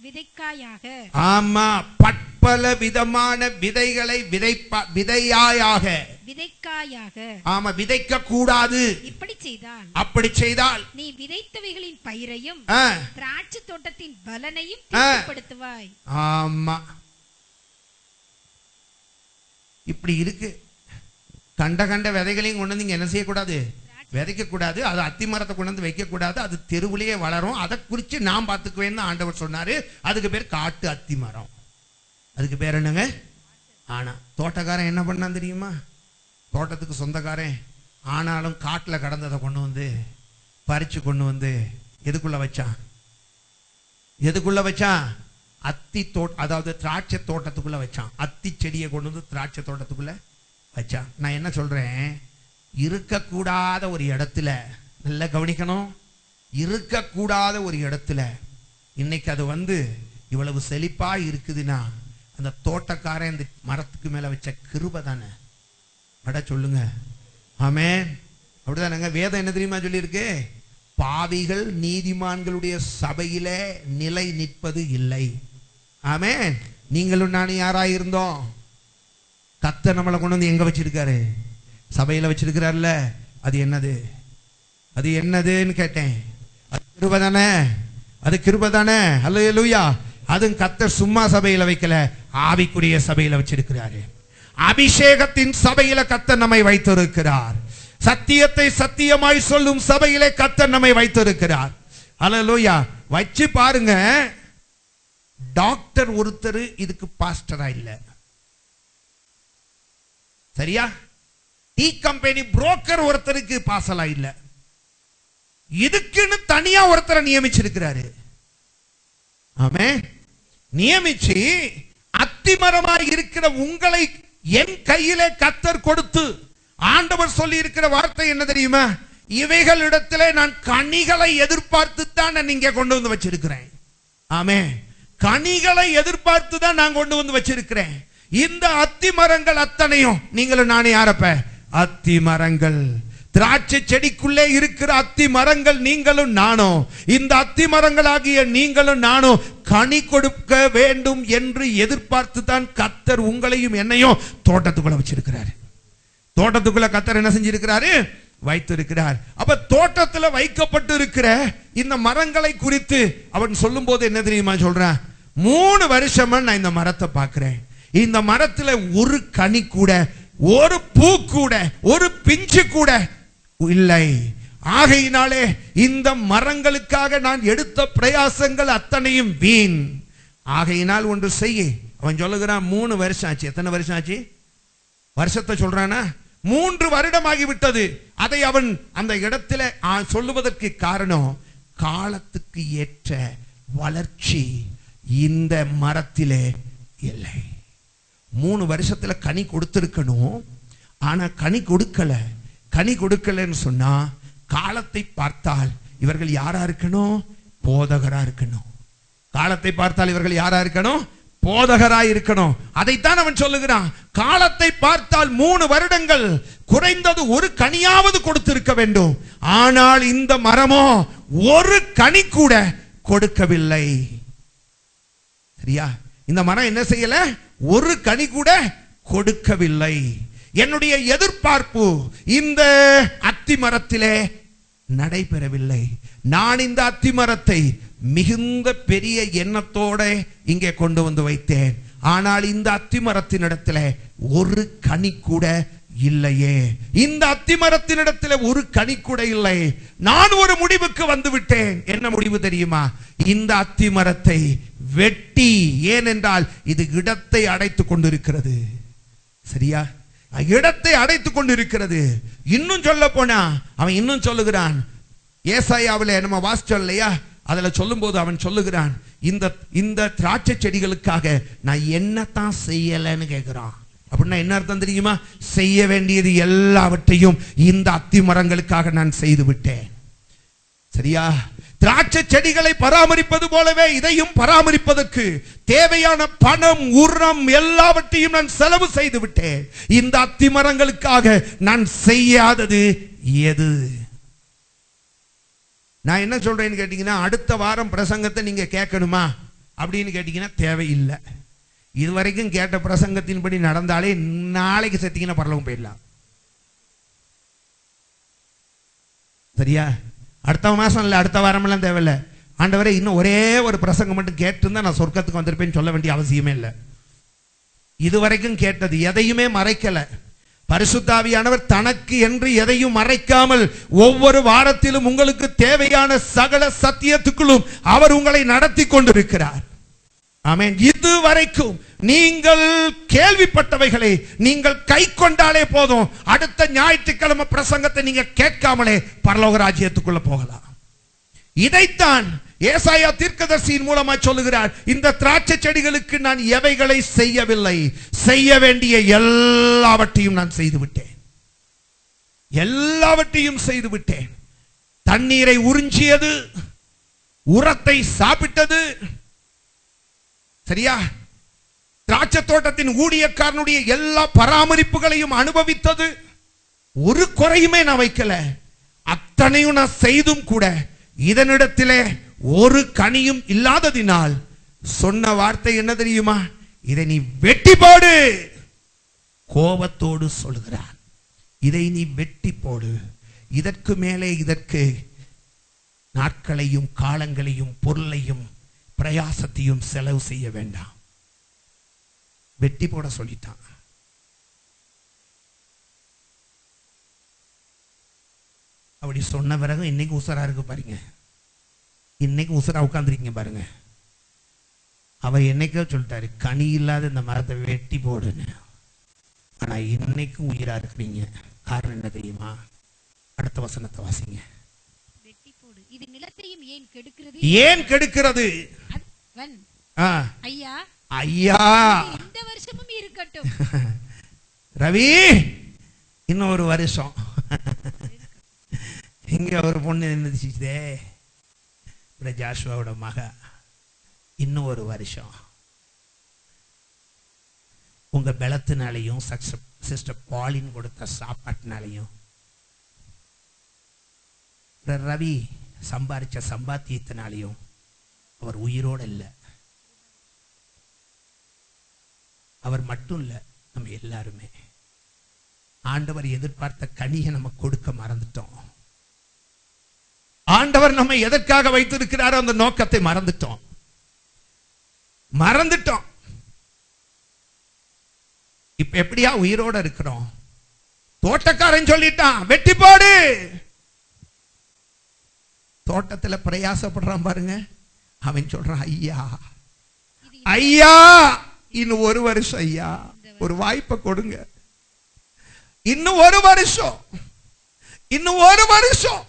விதைக்காயாக. ஆமா, பற்பல விதமான விதைகளை விதையாயாக. ஆமா, விதைக்க கூடாது. அப்படி செய்தால் நீ விதைத்தவைகளின் பயிரையும் திராட்சை தோட்டத்தின் பலனையும் தீட்டுப்படுத்துவாய். ஆமா, இப்படி இருக்கு. கண்ட விதைகளையும் கொண்டு வந்து என்ன செய்யக்கூடாது? விதைக்க கூடாது. அது அத்தி மரத்தை கொண்டு வந்து வைக்க கூடாது. அது தெருவிலேயே வளரும். அதை குறித்து நான் பார்த்துக்குவேன்னு ஆண்டவர் சொன்னாரு. அதுக்கு பேர் காட்டு அத்தி மரம். அதுக்கு பேர் என்னங்க? ஆனா தோட்டக்காரன் என்ன பண்ணான் தெரியுமா? தோட்டத்துக்கு சொந்தக்காரன் ஆனாலும் காட்டில் கடந்ததை கொண்டு வந்து பறிச்சு கொண்டு வந்து எதுக்குள்ள வச்சான்? அத்தி அதாவது திராட்சை தோட்டத்துக்குள்ள வச்சான். அத்தி செடியை கொண்டு வந்து திராட்சை தோட்டத்துக்குள்ள வச்சான். நான் என்ன சொல்றேன், இருக்கக்கூடாத ஒரு இடத்துல, நல்லா கவனிக்கணும், இருக்கக்கூடாத ஒரு இடத்துல இன்னைக்கு அது வந்து இவ்வளவு செழிப்பா இருக்குதுன்னா அந்த தோட்டக்காரன் இந்த மரத்துக்கு மேல வச்ச கிருபை தானே. அட சொல்லுங்க ஆமென். அப்படிதானங்க. வேதம் என்ன தெரியுமா சொல்லியிருக்கு? பாவிகள் நீதிமான்களுடைய சபையிலே நிலை நிற்பது இல்லை. ஆமென். நீங்களும் நானும் யாராயிருந்தோம்? கர்த்தர் நம்மளை கொண்டு வந்து எங்க வச்சிருக்காரு? சபையில வச்சிருக்கிறார்ல. அது என்னதுன்னு கேட்டேன். அது கிருபை தானே. அல்லேலூயா. அதுவும் கர்த்தர் சும்மா சபையில வைக்கல, ஆவிக்குரிய சபையில வச்சிருக்கிறாரு. அபிஷேகத்தின் சபையில கர்த்தர் நம்மை வைத்திருக்கிறார். சத்தியத்தை சத்தியமாய் சொல்லும் சபையிலே கர்த்தர் நம்மை வைத்திருக்கிறார். அல்லேலூயா. வச்சு பாருங்க, டாக்டர் ஒருத்தர் இதுக்கு பாஸ்டரா இல்ல, சரியா? டீ கம்பெனி புரோக்கர் ஒருத்தருக்கு பாசலா இல்ல, இதுக்குன்னு தனியா ஒருத்தரை நியமிச்சிருக்கிறாரு. ஆமென். நியமிச்சு அத்திமரமாய் இருக்கிற உங்களை என் கையிலே கர்த்தர் கொடுத்து, ஆண்டவர் சொல்லி இருக்கிற வார்த்தை என்ன தெரியுமா? இவைகளிடத்திலே நான் கனிகளை எதிர்பார்த்து தான் நான் இங்கே கொண்டு வந்து வச்சிருக்கிறேன். ஆமென். கனிகளை எதிர்பார்த்து தான் நான் கொண்டு வந்து வச்சிருக்கிறேன். இந்த அத்தி மரங்கள் அத்தனையும் நீங்களும் நானே யாரப்ப? அத்தி மரங்கள். திராட்சை செடிக்குள்ளே இருக்கிற அத்தி மரங்கள் நீங்களும் நானும். இந்த அத்தி மரங்களாகிய நீங்களும் நானும் கனி கொடுக்க வேண்டும் என்று எதிர்பார்த்து தான் கர்த்தர் உங்களையும் என்னையும் தோட்டத்துக்குள்ள வச்சிருக்கிறாரு. தோட்டத்துக்குள்ள கர்த்தர் என்ன செஞ்சிருக்கிறாரு? வைத்திருக்கிறார். அப்ப தோட்டத்துல வைக்கப்பட்டு இருக்கிற இந்த மரங்களை குறித்து அவன் சொல்லும் போது என்ன தெரியுமா சொல்றான்? 3 வருஷமா நான் இந்த மரத்தை பார்க்கிறேன். இந்த மரத்துல ஒரு கனி கூட, ஒரு பூ கூட, ஒரு பிஞ்சு கூட இல்லை. ஆகையினாலே இந்த மரங்களுக்காக நான் எடுத்த பிரயாசங்கள் அத்தனையும் வீண். ஆகையினால் ஒன்று செய்ய. அவன் சொல்லுகிறான் 3 வருஷம் ஆச்சு. எத்தனை வருஷம் ஆச்சு? வருஷத்தை சொல்றானா? 3 வருடமாகி விட்டது. அதை அவன் அந்த இடத்துல சொல்லுவதற்கு காரணம், காலத்துக்கு ஏற்ற வளர்ச்சி இந்த மரத்திலே இல்லை. 3 வருஷத்துல கனி கொடுத்திருக்கணும், ஆனா கனி கொடுக்கலன்னு சொன்னா காலத்தை பார்த்தால் இவர்கள் யாரா இருக்கணும்? போதகரா இருக்கணும். காலத்தை பார்த்தால் இவர்கள் யாரா இருக்கணும்? போதகராய் இருக்கணும். அதைத்தான் அவன் சொல்லுகிறான். காலத்தை பார்த்தால் 3 வருடங்கள் குறைந்தது ஒரு கனியாவது கொடுத்திருக்க வேண்டும். ஆனால் இந்த மரமோ ஒரு கனி கூட கொடுக்கவில்லை. சரியா? இந்த மரம் என்ன செய்யல? ஒரு கனி கூட கொடுக்கவில்லை. என்னுடைய எதிர்பார்ப்பு இந்த அத்தி மரத்திலே நடைபெறவில்லை. நான் இந்த அத்தி மரத்தை மிகுந்த பெரிய எண்ணத்தோட இங்கே கொண்டு வந்து வைத்தேன். ஆனால் இந்த அத்தி மரத்தினிடத்தில் ஒரு கனி கூட இல்லையே. இந்த அத்தி மரத்தினிடத்தில் ஒரு கனி கூட இல்லை. நான் ஒரு முடிவுக்கு வந்து விட்டேன். என்ன முடிவு தெரியுமா? இந்த அத்தி மரத்தை வெட்டி. ஏனென்றால் இது இடத்தை அடைத்துக் கொண்டிருக்கிறது. சரியா? இடத்தை அடைத்துக் கொண்டிருக்கிறது. இன்னும் சொல்ல போனா அவன் இன்னும் சொல்லுகிறான். ஏசாயாவிலே நம்ம வாசிச்சோம் இல்லையா? அதுல சொல்லும் போது அவன் சொல்லுகிறான், இந்த திராட்சை செடிகளுக்காக நான் என்னத்தான் செய்யலன்னு கேட்கிறான். அப்படின்னா என்ன அர்த்தம் தெரியுமா? செய்ய வேண்டியது எல்லாவற்றையும் இந்த அத்தி மரங்களுக்காக நான் செய்து விட்டேன். சரியா? திராட்சை செடிகளை பராமரிப்பது போலவே இதையும் பராமரிப்பதற்கு தேவையான பணம், உரம் எல்லாவற்றையும் நான் செலவு செய்து விட்டேன். இந்த அத்தி மரங்களுக்காக நான் செய்யாதது எது? நான் என்ன சொல்றேன்னு கேட்டீங்கன்னா, அடுத்த வாரம் பிரசங்கத்தை நீங்க கேட்கணுமா அப்படின்னு கேட்டீங்கன்னா தேவையில்லை. இதுவரைக்கும் கேட்ட பிரசங்கத்தின்படி நடந்தாலே நாளைக்கு செத்தீங்கன்னா பரலோகம் போயிடலாம். சரியா? அடுத்த மாசம் இல்லை, அடுத்த வாரம் எல்லாம் தேவையில்லை. ஆண்டவரே இன்னும் ஒரே ஒரு பிரசங்கம் மட்டும் கேட்டிருந்தா நான் சொர்க்கத்துக்கு வந்திருப்பேன்னு சொல்ல வேண்டிய அவசியமே இல்லை. இதுவரைக்கும் கேட்டது எதையுமே மறைக்கல. பரிசுத்த ஆவியானவர் தனக்கு என்று எதையும் மறைக்காமல் ஒவ்வொரு வாரத்திலும் உங்களுக்கு தேவையான சகல சத்தியத்துக்குள்ளும் அவர் உங்களை நடத்தி கொண்டிருக்கிறார். ஆமென். இதுவரைக்கும் நீங்கள் கேள்விப்பட்டவைகளை நீங்கள் கை கொண்டாலே போதும், அடுத்த ஞாயிற்றுக்கிழமை பிரசங்கத்தை நீங்க கேட்காமலே பரலோக ராஜ்யத்துக்குள்ள போகலாம். இதைத்தான் ஏசாயா தீர்க்கதரிசியின் மூலமா சொல்லுகிறார். இந்த திராட்சை செடிகளுக்கு நான் எவைகளை செய்யவில்லை, செய்ய வேண்டிய எல்லாவற்றையும் நான் செய்து விட்டேன். எல்லாவற்றையும் செய்து விட்டேன். தண்ணீரை உறிஞ்சியது, உரத்தை சாப்பிட்டது. சரியா? திராட்சை தோட்டத்தின் ஊழியக்காரனுடைய எல்லா பராமரிப்புகளையும் அனுபவித்தது. ஒரு குறையுமே நான் வைக்கல. அத்தனையும் நான் செய்தும் கூட இதனிடத்திலே ஒரு கனியும் இல்லாததினால் சொன்ன வார்த்தை என்ன தெரியுமா? இதை நீ வெட்டி போடு. கோபத்தோடு சொல்கிறான், இதை நீ வெட்டி போடு. இதற்கு மேலே இதற்கு நாட்களையும் காலங்களையும் பொருளையும் பிரயாசத்தையும் செலவு செய்ய வேண்டாம். வெட்டி போட சொல்லிட்டான். அப்படி சொன்ன பிறகு இன்னைக்கு உசரா இருக்கு பாருங்க. இன்னைக்கு உசரா உட்கார்ந்துருக்கீங்க பாருங்க. அவர் என்னைக்கோ சொல்லிட்டாரு, கனி இல்லாத இந்த மரத்தை வெட்டி போடுன்னு. ஆனா இன்னைக்கும் உயிரா இருக்கிறீங்க. காரணம் என்ன தெரியுமா? அடுத்த வசனத்தை வாசிங்க. வெட்டி போடு, இது நிலத்தையும் ஏன் கெடுக்கிறது? ஏன் கெடுக்கிறது? ஐயா ஐயா இந்த வருஷமும் இருக்கட்டும். ரவி, இன்னும் ஒரு வருஷம். இங்க ஒரு பொண்ணு நின்றுச்சுதே, ஜாஷுவாவோட மக. இன்னும் ஒரு வருஷம். உங்க பலத்தினாலையும் சிஸ்டர் பாலின் கொடுத்த சாப்பாட்டினாலையும் ரவி சம்பாதிச்ச சம்பாத்தியத்தினாலையும் அவர் உயிரோடு இல்லை. அவர் மட்டும் இல்ல, நம்ம எல்லாருமே ஆண்டவர் எதிர்பார்த்த கனியை நம்ம கொடுக்க மறந்துட்டோம். ஆண்டவர் நம்ம எதற்காக வைத்திருக்கிறாரோ அந்த நோக்கத்தை மறந்துட்டோம். இப்ப எப்படியா உயிரோட இருக்கிறோம்? தோட்டக்காரன் சொல்லிட்டான், வெட்டி போடு. தோட்டத்துல பிரயாசப்படுறான் பாருங்க. அவன் சொல்றான், ஐயா ஐயா இன்னும் ஒரு வருஷம், ஐயா ஒரு வாய்ப்பை கொடுங்க. இன்னும் ஒரு வருஷம், இன்னும் ஒரு வருஷம்.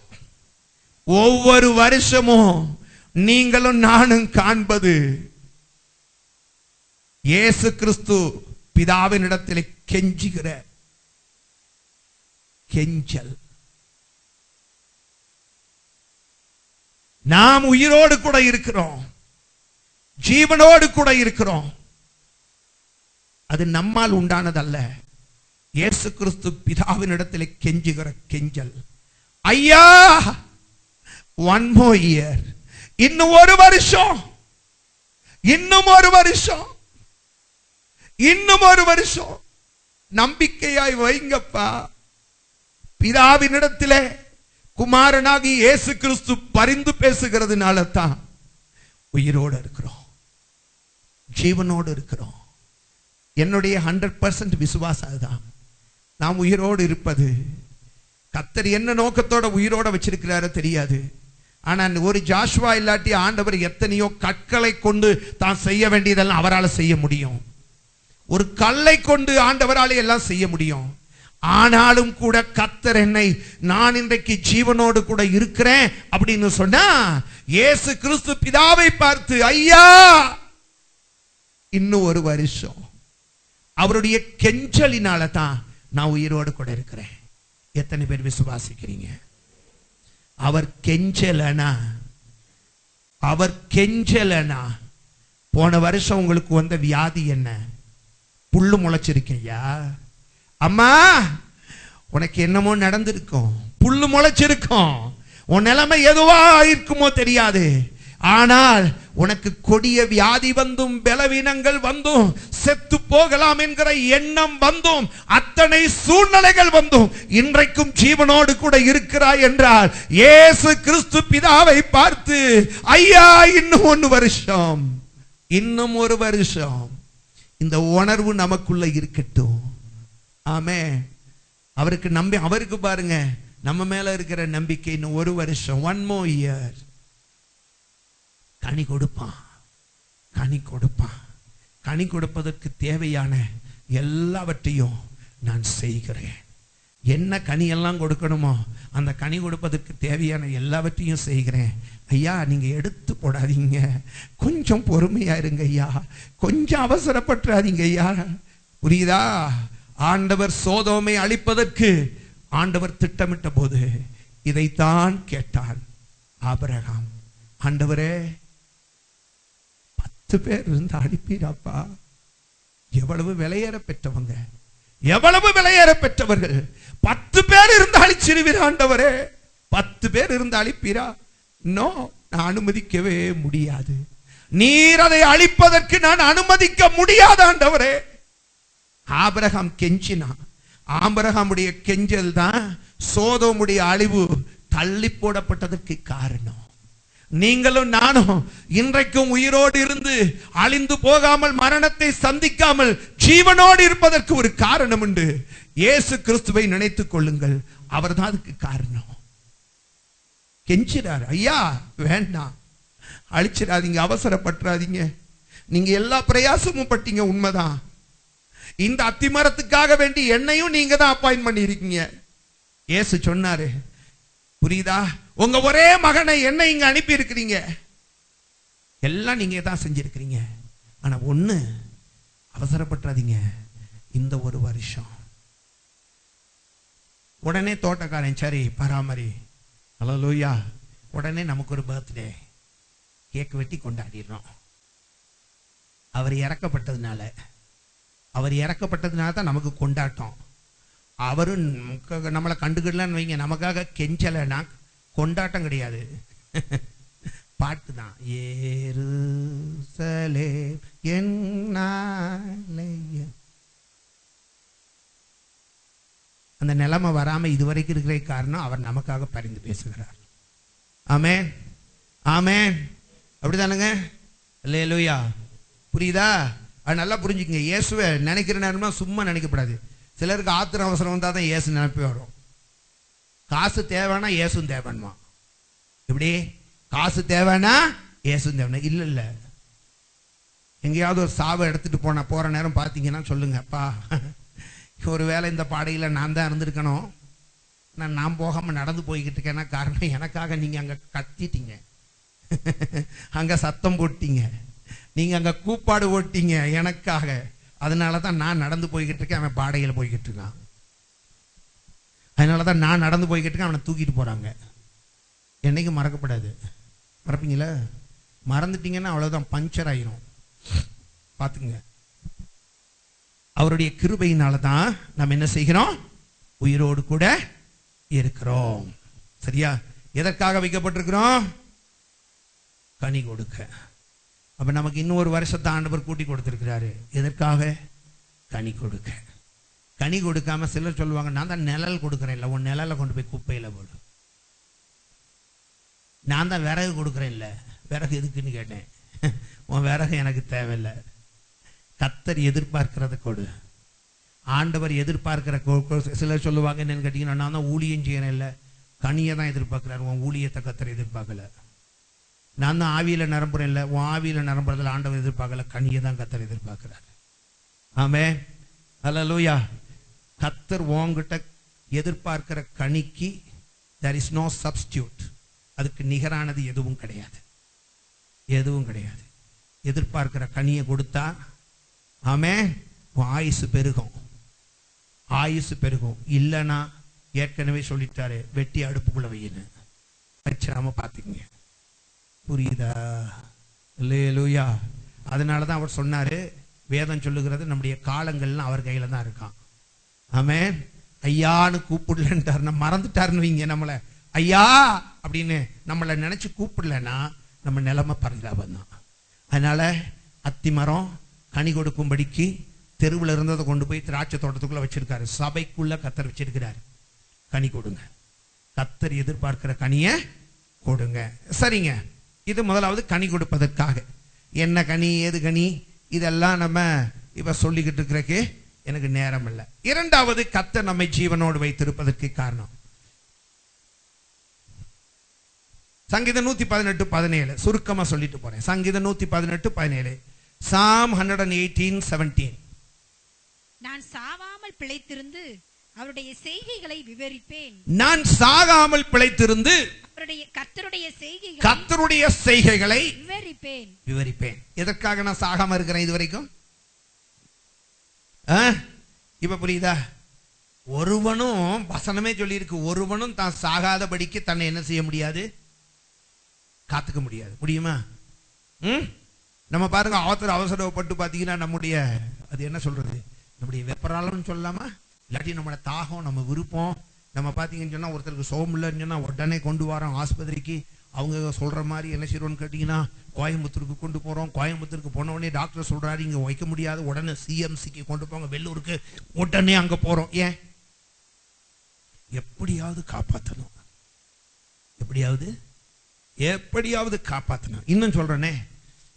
ஒவ்வொரு வருஷமும் நீங்களும் நானும் காண்பது இயேசு கிறிஸ்து பிதாவின் இடத்தில் கெஞ்சுகிற கெஞ்சல். நாம் உயிரோடு கூட இருக்கிறோம், ஜீவனோடு கூட இருக்கிறோம். அது நம்மால் உண்டானதல்ல. இயேசு கிறிஸ்து பிதாவின் இடத்தில் கெஞ்சுகிற கெஞ்சல். ஐயா, one more year, இன்னும் ஒரு வருஷம், இன்னும் ஒரு வருஷம், இன்னும் ஒரு வருஷம். நம்பிக்கையாய் வைங்கப்பா. பிதாவினிடத்திலே குமாரனாகி இயேசு கிறிஸ்து பரிந்து பேசுகிறதுனால தான் உயிரோடு இருக்கிறோம், ஜீவனோடு இருக்கிறோம். என்னுடைய 100% விசுவாசம் அதுதான். நாம் உயிரோடு இருப்பது கர்த்தர் என்ன நோக்கத்தோட உயிரோட வச்சிருக்கிறாரோ தெரியாது. ஆனா ஒரு ஜாஷுவா இல்லாட்டி ஆண்டவர் எத்தனையோ கற்களை கொண்டு தான் செய்ய வேண்டியதெல்லாம் அவரால் செய்ய முடியும். ஒரு கல்லை கொண்டு ஆண்டவராலே எல்லாம் செய்ய முடியும். ஆனாலும் கூட கர்த்தர் என்னை, நான் இன்றைக்கு ஜீவனோடு கூட இருக்கிறேன் அப்படின்னு சொன்னா, இயேசு கிறிஸ்து பிதாவை பார்த்து, ஐயா இன்னும் ஒரு வருஷம், அவருடைய கெஞ்சலினால தான் நான் உயிரோடு கூட இருக்கிறேன். எத்தனை பேர் விசுவாசிக்கிறீங்க? அவர் கெஞ்சலனா போன வருஷம் உங்களுக்கு வந்த வியாதி என்ன? புல்லு முளைச்சிருக்கையா? அம்மா உனக்கு என்னமோ நடந்திருக்கும், புல்லு முளைச்சிருக்கும், உன் நிலைமை எதுவா இருக்குமோ தெரியாது. ஆனால் உனக்கு கொடிய வியாதி வந்தும் பலவீனங்கள் வந்தும் செத்து போகலாம் என்கிற எண்ணம் வந்தும் அத்தனை சூழ்நிலைகள் வந்தும் இன்றைக்கும் ஜீவனோடு கூட இருக்கிறாய் என்றால் இயேசு கிறிஸ்து பிதாவை பார்த்து, ஐயா இன்னும் ஒரு வருஷம் இந்த உணர்வு நமக்குள்ள இருக்கட்டும். ஆமே. அவருக்கு பாருங்க, நம்ம மேல இருக்கிற நம்பிக்கை, இன்னும் ஒரு வருஷம், 1 more year, கனி கொடுப்பான். கனி கொடுப்பதற்கு தேவையான எல்லாவற்றையும் நான் செய்கிறேன். என்ன கனி எல்லாம் கொடுக்கணுமோ அந்த கனி கொடுப்பதற்கு தேவையான எல்லாவற்றையும் செய்கிறேன். ஐயா நீங்க எடுத்து போடாதீங்க, கொஞ்சம் பொறுமையா இருங்க ஐயா, கொஞ்சம் அவசரப்பட்டுறாதீங்க ஐயா. புரியுதா? ஆண்டவர் சோதோமை அழிப்பதற்கு ஆண்டவர் திட்டமிட்ட போது இதைத்தான் கேட்டான் ஆபிரகாம். ஆண்டவரே 10 பேர் இருந்து அனுப்பிடாப்பா. எவ்வளவு விலையேற பெற்றவங்க, எவ்வளவு விலையேற பெற்றவர்கள். 10 பேர் இருந்து அழிச்சிருவீரா ஆண்டவரே? 10 பேர் இருந்து அழிப்பீரா? நோ, நான் அனுமதிக்கவே முடியாது. நீர் அதை அழிப்பதற்கு நான் அனுமதிக்க முடியாது ஆண்டவரே. ஆபிரகாம் கெஞ்சினான். ஆபிரகாமுடைய கெஞ்சல் தான் சோதோமுடைய அழிவு தள்ளி போடப்பட்டதற்கு காரணம். நீங்களும் நானும் இன்றைக்கும் உயிரோடு இருந்து அழிந்து போகாமல், மரணத்தை சந்திக்காமல் ஜீவனோடு இருப்பதற்கு ஒரு காரணம் உண்டு. இயேசு கிறிஸ்துவை நினைத்துக் கொள்ளுங்கள், அவர் தான் அதுக்கு காரணம். கெஞ்சிறார், ஐயா வேண்டாம், அழிச்சிடாதீங்க, அவசரப்பட்டுறாதீங்க. நீங்க எல்லா பிரயாசமும் பட்டீங்க, உண்மைதான். இந்த அத்திமரத்துக்காக வேண்டி என்னையும் நீங்க தான் அப்பாயின்ட் பண்ணி இருக்கீங்க. இயேசு சொன்னாரு, புரியுதா? உங்க ஒரே மகனை என்ன இங்க அனுப்பி இருக்கிறீங்க, எல்லாம் நீங்க தான் செஞ்சிருக்கிறீங்க. ஆனா ஒண்ணு, அவசரப்பட்டுறாதீங்க, இந்த ஒரு வருஷம். உடனே தோட்டக்காரன் சரி பராமரி, அல்லேலூயா, உடனே நமக்கு ஒரு பர்த்டே கேக் வெட்டி கொண்டாடிடுறோம். அவர் இறக்கப்பட்டதுனால தான் நமக்கு கொண்டாட்டம். அவரும் நம்மளை கண்டுக்கிடலான்னு வைங்க, நமக்காக கெஞ்சலைன்னா கொண்டாட்டம் கிடையாது, பாட்டு தான். எருசலேம் என் ஆலயம். அந்த நிலைமை வராம இதுவரைக்கும் இருக்கிற காரணம் அவர் நமக்காக பரிந்து பேசுகிறார். ஆமென், ஆமென். அப்படிதானுங்க? அல்லேலூயா. புரியுதா? அது நல்லா புரிஞ்சுக்கங்க. இயேசுவை நினைக்கிற நேரமா சும்மா நினைக்கப்படாது. சிலருக்கு ஆத்திரம் அவசரம் வந்தால் தான் இயேசு நினைப்பே வரும். காசு தேவைன்னா இயேசும் தேவைன்மா. இப்படி காசு தேவைன்னா இயேசும் தேவைன்னா இல்லை இல்லை. எங்கேயாவது ஒரு சாவை எடுத்துட்டு போற நேரம் பார்த்தீங்கன்னா சொல்லுங்க, அப்பா ஒரு வேளை இந்த பாடையில் நான் தான் இருந்திருக்கணும், நான் போகாமல் நடந்து போய்கிட்டு இருக்கேன்னா காரணம் எனக்காக நீங்கள் அங்கே கத்திட்டீங்க, அங்கே சத்தம் போட்டீங்க, நீங்கள் அங்கே கூப்பாடு ஓட்டீங்க எனக்காக. அதனால தான் நான் நடந்து போய்கிட்டு இருக்கேன், அவன் பாடையில் போய்கிட்டு இருக்கான். அதனால தான் நான் நடந்து போய்கிட்டு இருக்கேன், அவனை தூக்கிட்டு போகிறாங்க. என்னைக்கும் மறக்கப்படாது. மறப்பீங்களா? மறந்துட்டீங்கன்னா அவ்வளோதான், பஞ்சர் ஆயிரும். பார்த்துங்க. அவருடைய கிருபையினால தான் நம்ம என்ன செய்கிறோம்? உயிரோடு கூட இருக்கிறோம். சரியா? எதற்காக வைக்கப்பட்டிருக்கிறோம்? கனி கொடுக்க. அப்ப நமக்கு இன்னும் ஒரு வருஷத்தை ஆண்டவர் கூட்டி கொடுத்திருக்கிறாரு. எதற்காக? கனி கொடுக்க. கனி கொடுக்காம சிலர் சொல்லுவாங்க, நான் தான் நிழல் கொடுக்குறேன். இல்லை, உன் நிழலை கொண்டு போய் குப்பையில போடு. நான் தான் விறகு கொடுக்குறேன். இல்லை, விறகு எதுக்குன்னு கேட்டேன். உன் விறகு எனக்கு தேவையில்லை. கர்த்தர் எதிர்பார்க்கிறத கொடு. ஆண்டவர் எதிர்பார்க்கிற சிலர் சொல்லுவாங்க என்னன்னு கேட்டீங்கன்னா, நான் தான் ஊழியம் செய்யறேன். இல்லை, கனியை தான் எதிர்பார்க்கிறார். உன் ஊழியத்தை கர்த்தர் எதிர்பார்க்கல. நான் தான் ஆவியில நிரம்புறேன் இல்லை, உன் ஆவியில நிரம்புறதுல ஆண்டவர் எதிர்பார்க்கல, கனியை தான் கர்த்தர் எதிர்பார்க்கிறார். ஆமென், ஹல்லேலூயா. கர்த்தர் உன்கிட்ட எதிர்பார்க்கிற கனிக்கு there is no substitute. அதுக்கு நிகரானது எதுவும் கிடையாது, எதுவும் கிடையாது. எதிர்பார்க்கிற கனியை கொடுத்தா ஆமென், ஆயுசு பெருகும், ஆயுசு பெருகும். இல்லைன்னா ஏற்கனவே சொல்லிட்டாரு, வெட்டி அடுப்புக்குள்ள வையின்னு வச்சிடாம பாத்துக்கங்க. புரியுதா? அல்லேலூயா. அதனாலதான் அவர் சொன்னாரு, வேதம் சொல்லுகிறது நம்முடைய காலங்கள்லாம் அவர் கையில தான் இருக்கான். ஆமென். ஐயான்னு கூப்பிடலன்ட்டார், நம்ம மறந்துட்டாருன்னு வைங்க, நம்மள ஐயா அப்படின்னு நம்மளை நினைச்சு கூப்பிடலன்னா நம்ம நிலைமை பரிதாபம் தான். அதனால அத்தி மரம் கனி கொடுக்கும்படிக்கு தெருவில் இருந்ததை கொண்டு போய் திராட்சை தோட்டத்துக்குள்ள வச்சிருக்காரு. சபைக்குள்ள கத்தர் வச்சிருக்கிறாரு. கனி கொடுங்க, கத்தர் எதிர்பார்க்கிற கனியை கொடுங்க. சரிங்க, இது முதலாவது கனி கொடுப்பதற்காக. என்ன கனி, ஏது கனி, இதெல்லாம் நம்ம இப்ப சொல்லிக்கிட்டு இருக்கிறக்கு எனக்கு நேரம் இல்லை. இரண்டாவது, கர்த்தர் நம்மை ஜீவனோடு வைத்திருப்பதற்கு காரணம். சங்கீதம் 118:17 சுருக்கமா சொல்லிட்டு போறேன். சங்கீதம் 118:17, Psalm 118:17. நான் சாவாமல் பிழைத்திருந்து அவருடைய செய்கைகளை விவரிப்பேன். நான் சாகாமல் பிழைத்திருந்து கர்த்தருடைய செய்கைகளை விவரிப்பேன். எதற்காக நான் சாகாம இருக்கிறேன் இது வரைக்கும்? இப்ப புரியுதா? ஒருவனும், வசனமே சொல்லி இருக்கு, ஒருவனும் தான் சாகாதபடிக்கு தன்னை என்ன செய்ய முடியாது, காத்துக்க முடியாது. முடியுமா? நம்ம பாருங்க, அவசரப்பட்டு பாத்தீங்கன்னா நம்முடைய அது என்ன சொல்றது, நம்முடைய வெப்பராளம்னு சொல்லலாமா, இல்லாட்டி நம்மளோட தாகம், நம்ம விருப்பம், நம்ம பாத்தீங்கன்னு சொன்னா ஒருத்தருக்கு சோகம் இல்லைன்னு சொன்னா உடனே கொண்டு வரோம் ஆஸ்பத்திரிக்கு. அவங்க சொல்ற மாதிரி என்ன செய்யறோம்னு கேட்டீங்கன்னா, கோயம்புத்தூருக்கு கொண்டு போறோம். கோயம்புத்தூருக்கு போன உடனே டாக்டர் சொல்றாரு இங்க வைக்க முடியாது, உடனே சிஎம்சிக்கு கொண்டு போங்க, வெள்ளூருக்கு உடனே அங்க போறோம். ஏன்? எப்படியாவது காப்பாற்றணும், எப்படியாவது காப்பாற்றணும். இன்னும் சொல்றேனே,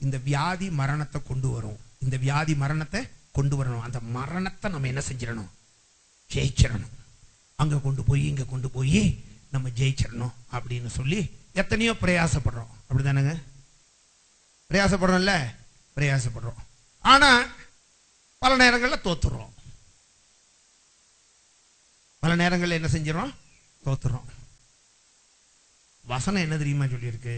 இந்த வியாதி மரணத்தை கொண்டு வரும், இந்த வியாதி மரணத்தை கொண்டு வரணும். அந்த மரணத்தை நம்ம என்ன செஞ்சிடணும், ஜெயிச்சிடணும். அங்க கொண்டு போய் இங்க கொண்டு போய் நம்ம ஜெயிச்சிடணும் அப்படின்னு சொல்லி எத்தனையோ பிரயாசப்படுறோம். அப்படிதானங்க? பிரயாசப்படுறோம்ல, பிரயாசப்படுறோம். ஆனா பல நேரங்களில் தோத்துறோம், பல நேரங்களில் என்ன செஞ்சிடறோம், தோத்துறோம். வசனம் என்ன தெரியுமா சொல்லியிருக்கு?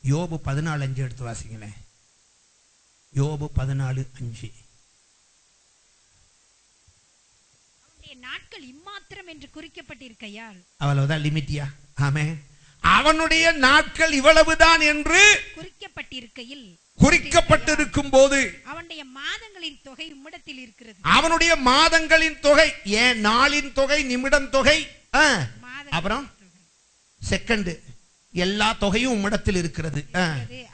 யோபு 14:5 எடுத்து வாசிங்களேன். யோபு 14:5. நாட்கள் இம்மாத்திரம் என்று குறிக்கப்பட்டிருக்கையால், அவ்வளவுதான் லிமிட்டியா? ஆமே, அவனுடைய நாட்கள் இவ்வளவுதான் என்று குறிக்கப்பட்டிருக்கையில், குறிக்கப்பட்டிருக்கும் போது அவனுடைய மாதங்களின் தொகை உம்மிடத்தில் இருக்கிறது. அவனுடைய மாதங்களின் தொகை, ஏன் நாளின் தொகை, நிமிடம் தொகை, அப்புறம் செகண்ட், எல்லா தொகையும் உம்மிடத்தில் இருக்கிறது.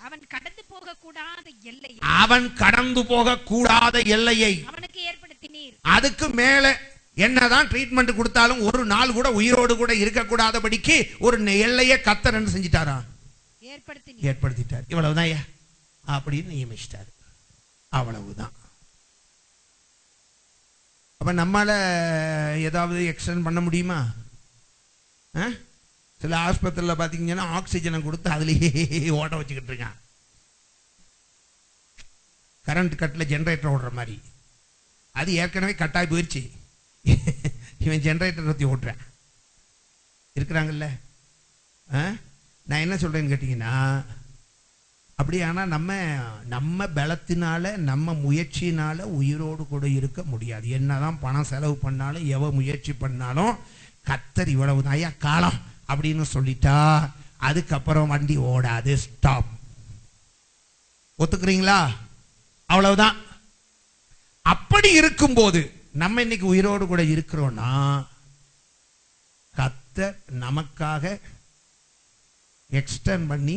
அவன் கடந்து போக கூடாத எல்லை, அவன் கடந்து போக கூடாத எல்லையை அவனுக்கு ஏற்படுத்தினீர். அதுக்கு மேல என்னதான் ட்ரீட்மெண்ட் கொடுத்தாலும் ஒரு நாள் கூட உயிரோடு கூட இருக்கக்கூடாதபடிக்கு ஒரு எல்லையை கர்த்தர் என்ன செஞ்சிட்டாரா, ஏற்படுத்திட்டார். இவ்வளவுதான் அப்படின்னு நியமிச்சிட்டார். அவ்வளவுதான். அப்ப நம்மால ஏதாவது எக்ஸ்டெண்ட் பண்ண முடியுமா? சில ஆஸ்பத்திரியில் பாத்தீங்கன்னா ஆக்சிஜனை கொடுத்து அதுலயே ஓட வச்சுக்கிட்டு இருக்கான். கரண்ட் கட்ல ஜெனரேட்டர் ஓடுற மாதிரி. அது ஏற்கனவே கட்டாய் போயிடுச்சு, இவன் ஜெனரேட்டர் பத்தி ஓட்டுறேன் இருக்கிறாங்கல்ல. நான் என்ன சொல்றேன்னு கேட்டீங்கன்னா, அப்படியானா நம்ம பலத்தினால, நம்ம முயற்சியினால உயிரோடு கூட இருக்க முடியாது. என்னதான் பணம் செலவு பண்ணாலும், எவ முயற்சி பண்ணாலும், கர்த்தர் இவ்வளவுதான் ஐயா காலம் அப்படின்னு சொல்லிட்டா அதுக்கப்புறம் வண்டி ஓடாது, ஸ்டாப். ஒத்துக்கிறீங்களா? அவ்வளவுதான். அப்படி இருக்கும்போது நம்ம இன்னைக்கு உயிரோடு கூட இருக்கிறோம்னா, கர்த்தர் நமக்காக எக்ஸ்டெண்ட் பண்ணி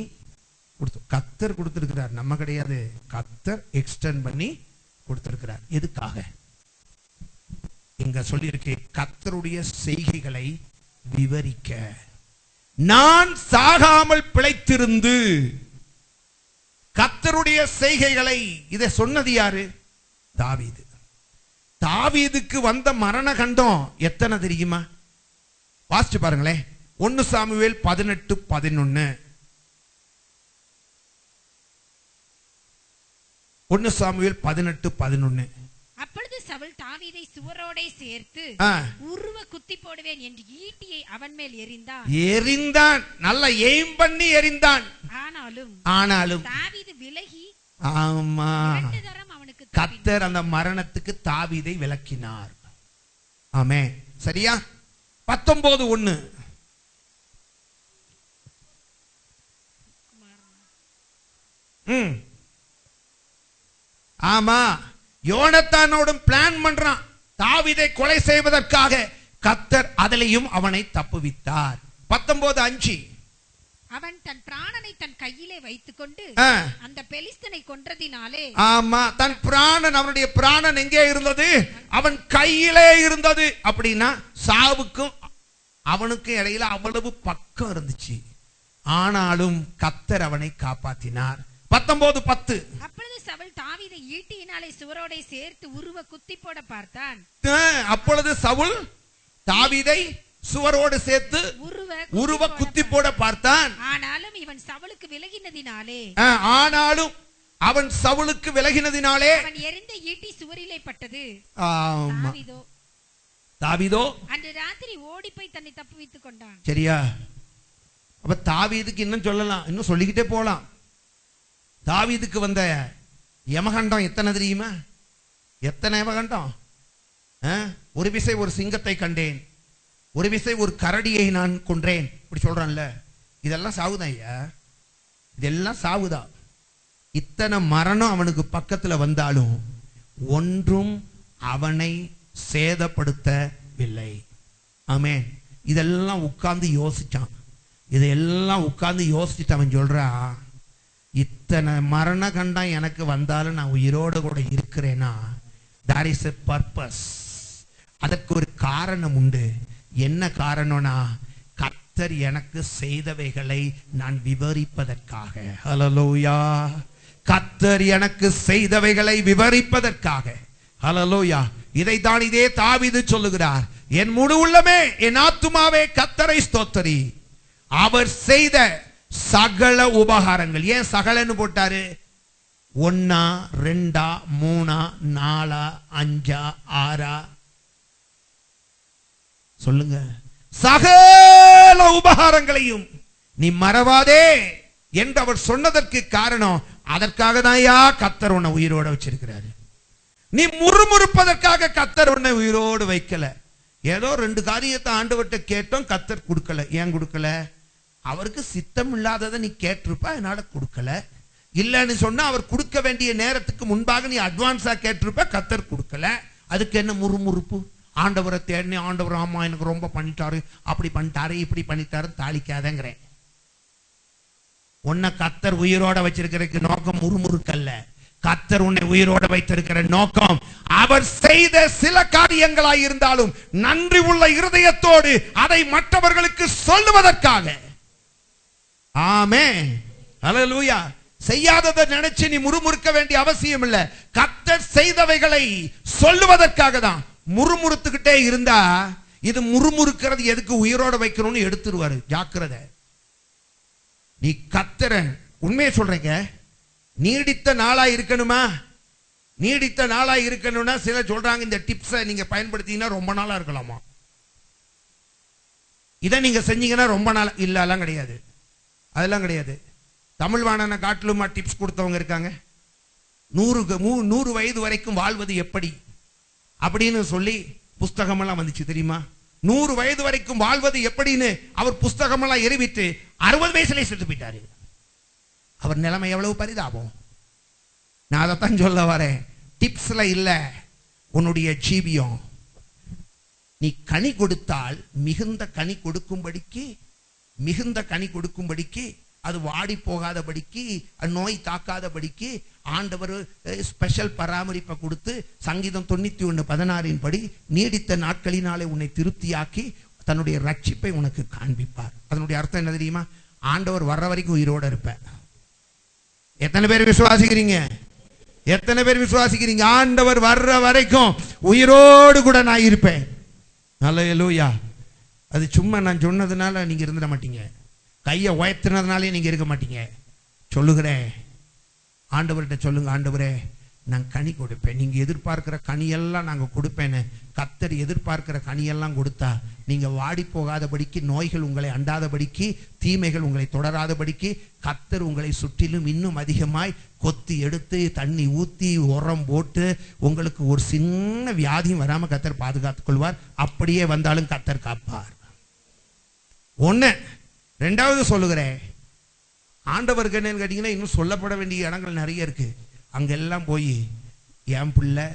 கர்த்தர் கொடுத்திருக்கிறார், நம்ம கிடையாது. கர்த்தர் எக்ஸ்டெண்ட் பண்ணி கொடுத்திருக்கிறார். எதுக்காக? இங்க சொல்லியிருக்கேன், கர்த்தருடைய செய்கைகளை விவரிக்க. நான் சாகாமல் பிழைத்திருந்து கர்த்தருடைய செய்கைகளை, இதை சொன்னது யாரு? தாவீது. தாவீதுக்கு வந்த மரண கண்டம் எத்தனை தெரியுமா? வாசிச்சு பாருங்களேன். 1 சாமுவேல் 18:11. 1 சாமுவேல் 18:11. அப்பொழுது சவுல் தாவீதை சுவரோடே சேர்த்து உருவ குத்தி போடுவேன் என்று ஈட்டியை அவன் மேல் எறிந்தான். நல்ல எய்ம் பண்ணி எறிந்தான். ஆனாலும் தாவீது விலகி, ஆமா, அவனுக்கு கர்த்தர் அந்த மரணத்துக்கு தாவீதை விலக்கினார். ஆமென். சரியா? 19:1. ஆமா, யோனத்தானோடும் பிளான் பண்றான் தாவீதை கொலை செய்வதற்காக. கர்த்தர் அதிலையும் அவனை தப்புவித்தார். 19:5. அவன் தன் பிராணனை தன் கையிலே வைத்துக்கொண்டு அந்த பெலிஸ்தனை கொன்றதினாலே, ஆமா, தன் பிராணன், அவனுடைய பிராணன் எங்கே இருந்தது? அவன் கையிலே இருந்தது. அப்படின்னா சாவுக்கும் அவனுக்கும் இடையில அவ்வளவு பக்கம் இருந்துச்சு. ஆனாலும் கர்த்தர் அவனை காப்பாற்றினார். 19:10. அப்பொழுது சவுல் தாவீதை ஈட்டியினாலே சுவரோடே சேர்த்து உருவ குத்தி போட பார்த்தான். அப்பொழுது சவுல் தாவீதை சுவரோடு சேர்த்து உருவ குத்தி போட பார்த்தான். ஆனாலும் அவன் சவுலுக்கு விலகினதினாலே அவன் எறிந்த ஈட்டி சுவரிலே பட்டது. தாவீதோ அன்று ராத்திரி ஓடி போய் தன்னை தப்புவித்துக் கொண்டான். சரியா? அப்ப தாவீதுக்கு இன்னும் சொல்லலாம், இன்னும் சொல்லிக்கிட்டே போலாம். தாவீதுக்கு வந்த யமகண்டம் எத்தனை தெரியுமா? எத்தனை யமகண்டம்? ஒரு விசை ஒரு சிங்கத்தை கண்டேன், ஒரு விசை ஒரு கரடியை நான் கொன்றேன், இப்படி சொல்றான்ல. இதெல்லாம் சாவுதான் ஐயா, இதெல்லாம் சாவுதான். இத்தனை மரணம் அவனுக்கு பக்கத்துல வந்தாலும் ஒன்றும் அவனை சேதப்படுத்தவில்லை. ஆமென். இதெல்லாம் உட்கார்ந்து யோசிச்சான். இதெல்லாம் உட்கார்ந்து யோசிச்சுட்டு அவன் சொல்றான், இத்தனை மரண கண்டம் எனக்கு வந்தாலும் நான் உயிரோடு கூட இருக்கிறேனா, there is a purpose. அதற்கு ஒரு காரணம் உண்டு. என்ன காரணம்னா, கர்த்தர் எனக்கு செய்தவைகளை நான் விவரிப்பதற்காக. ஹல்லேலூயா. கர்த்தர் எனக்கு செய்தவைகளை விவரிப்பதற்காக. ஹல்லேலூயா. இதைத்தான் இதே தாவீது சொல்லுகிறார். என் முழு உள்ளமே, என் ஆத்துமாவே கர்த்தரை ஸ்தோத்திரி. அவர் செய்த சகல உபகாரங்கள். ஏன் சகலன்னு போட்டாரு? 1, 2, 3, 4, 5, 6 சொல்லுங்க. சகல உபகாரங்களையும் நீ மறவாதே என்று அவர் சொன்னதற்கு காரணம், அதற்காக தான் கர்த்தர் உன்னை உயிரோட வச்சிருக்கிறாரு. நீ முறுமுறுப்பதற்காக கர்த்தர் உன்னை உயிரோடு வைக்கல. ஏதோ 2 காரியத்தை ஆண்டவர்கிட்ட கேட்டோம், கர்த்தர் கொடுக்கல. ஏன் கொடுக்கல? அவருக்கு சித்தம் இல்லாததை நீ கேட்டிருப்ப, அதனால கொடுக்கல. இல்லன்னு சொன்னா அவர் கொடுக்க வேண்டிய நேரத்துக்கு முன்பாக நீ அட்வான்ஸா கேட்டிருப்ப, கர்த்தர் கொடுக்கல. அதுக்கு என்ன முறுமுறுப்பு? ஆண்டவரை தேடினே, ஆண்டவர் ஆமா எனக்கு ரொம்ப பண்ணிட்டாரு, அப்படி பண்ணிட்டாரு, இப்படி பண்ணிட்டாரு, தாளிக்காதங்கிறேன். உன்னை கர்த்தர் உயிரோட வச்சிருக்கிறதுக்கு நோக்கம் முறுமுறுக்கல்ல. கர்த்தர் உன்னை உயிரோட வைத்திருக்கிற நோக்கம், அவர் செய்த சில காரியங்களாய் இருந்தாலும் நன்றி உள்ள இருதயத்தோடு அதை மற்றவர்களுக்கு சொல்லுவதற்காக. ஆமென். ஹல்லேலூயா. செய்யாததை நினைச்சு நீ முறுமுறுக்க வேண்டிய அவசியம் இல்ல. கர்த்தர் செய்தவைகளை சொல்லுவதற்காக தான். முறுமுறுத்துக்கிட்டே இருந்தா இது முறுமுறுக்கிறது எதுக்கு உயிரோட வைக்கணும்னு எடுத்துருவாரு. ஜாக்கிரதை. நீ கர்த்தரை உண்மையை சொல்றீங்க, நீடித்த நாளா இருக்கணுமா? நீடித்த நாளா இருக்கணும்னா சில சொல்றாங்க இந்த டிப்ஸை நீங்க பயன்படுத்தினா ரொம்ப நாளா இருக்கலாமா, இதை நீங்க செஞ்சீங்கன்னா ரொம்ப நாள் இல்ல. அதெல்லாம் கிடையாது, அதெல்லாம் கிடையாது. தமிழ் வாணனை காட்டிலுமா டிப்ஸ் கொடுத்தவங்க இருக்காங்க. 100 வயது வரைக்கும் வாழ்வது எப்படி அப்படின்னு சொல்லி புஸ்தகமெல்லாம் வந்துச்சு தெரியுமா? 100 வயது வரைக்கும் வாழ்வது எப்படின்னு அவர் புஸ்தகமெல்லாம் எறிவிட்டு 60 வயசுல செத்து போயிட்டாரு. அவர் நிலைமை எவ்வளவு பரிதாபம். நான் அதைத்தான் சொல்ல வரேன். டிப்ஸ்ல இல்ல, உன்னுடைய ஜீவியம். நீ கனி கொடுத்தால் மிகுந்த கனி கொடுக்கும்படிக்கு அது வாடி போகாதபடிக்கு, நோய் தாக்காதபடிக்கு ஆண்டவர் ஸ்பெஷல் பராமரிப்பை கொடுத்து சங்கீதம் 91:16 படி நீடித்த நாட்களினாலே உன்னை திருப்தியாக்கி தன்னுடைய ரட்சிப்பை உனக்கு காண்பிப்பார். அதனுடைய அர்த்தம் என்ன தெரியுமா? ஆண்டவர் வர்ற வரைக்கும் உயிரோட இருப்ப. எத்தனை பேர் விசுவாசிக்கிறீங்க? எத்தனை பேர் விசுவாசிக்கிறீங்க? ஆண்டவர் வர்ற வரைக்கும் உயிரோடு கூட நான் இருப்பேன். ஹல்லேலூயா. அது சும்மா நான் சொன்னதுனால நீங்க இருந்துட மாட்டீங்க, கையை உயர்த்தினதுனாலே நீங்க இருக்க மாட்டீங்க. சொல்லுகிறேன், ஆண்டவர்கிட்ட சொல்லுங்க, ஆண்டவரே நான் கனி கொடுப்பேன், நீங்க எதிர்பார்க்கிற கனியெல்லாம் நாங்க கொடுப்பேன்னு. கர்த்தர் எதிர்பார்க்கிற கனியெல்லாம் கொடுத்தா நீங்க வாடி போகாதபடிக்கு, நோய்கள் உங்களை அண்டாதபடிக்கு, தீமைகள் உங்களை தொடராதபடிக்கு கர்த்தர் உங்களை சுற்றிலும் இன்னும் அதிகமாய் கொத்தி எடுத்து தண்ணி ஊத்தி உரம் போட்டு உங்களுக்கு ஒரு சின்ன வியாதியும் வராம கர்த்தர் பாதுகாத்துக் கொள்வார். அப்படியே வந்தாலும் கர்த்தர் காப்பார். ஒண்ணு. ரெண்டாவது சொல்லுகிறேன், ஆண்டவருக்கு என்னன்னு கேட்டீங்கன்னா இன்னும் சொல்லப்பட வேண்டிய இடங்கள் நிறைய இருக்கு. அங்கெல்லாம் போய் என் பிள்ளை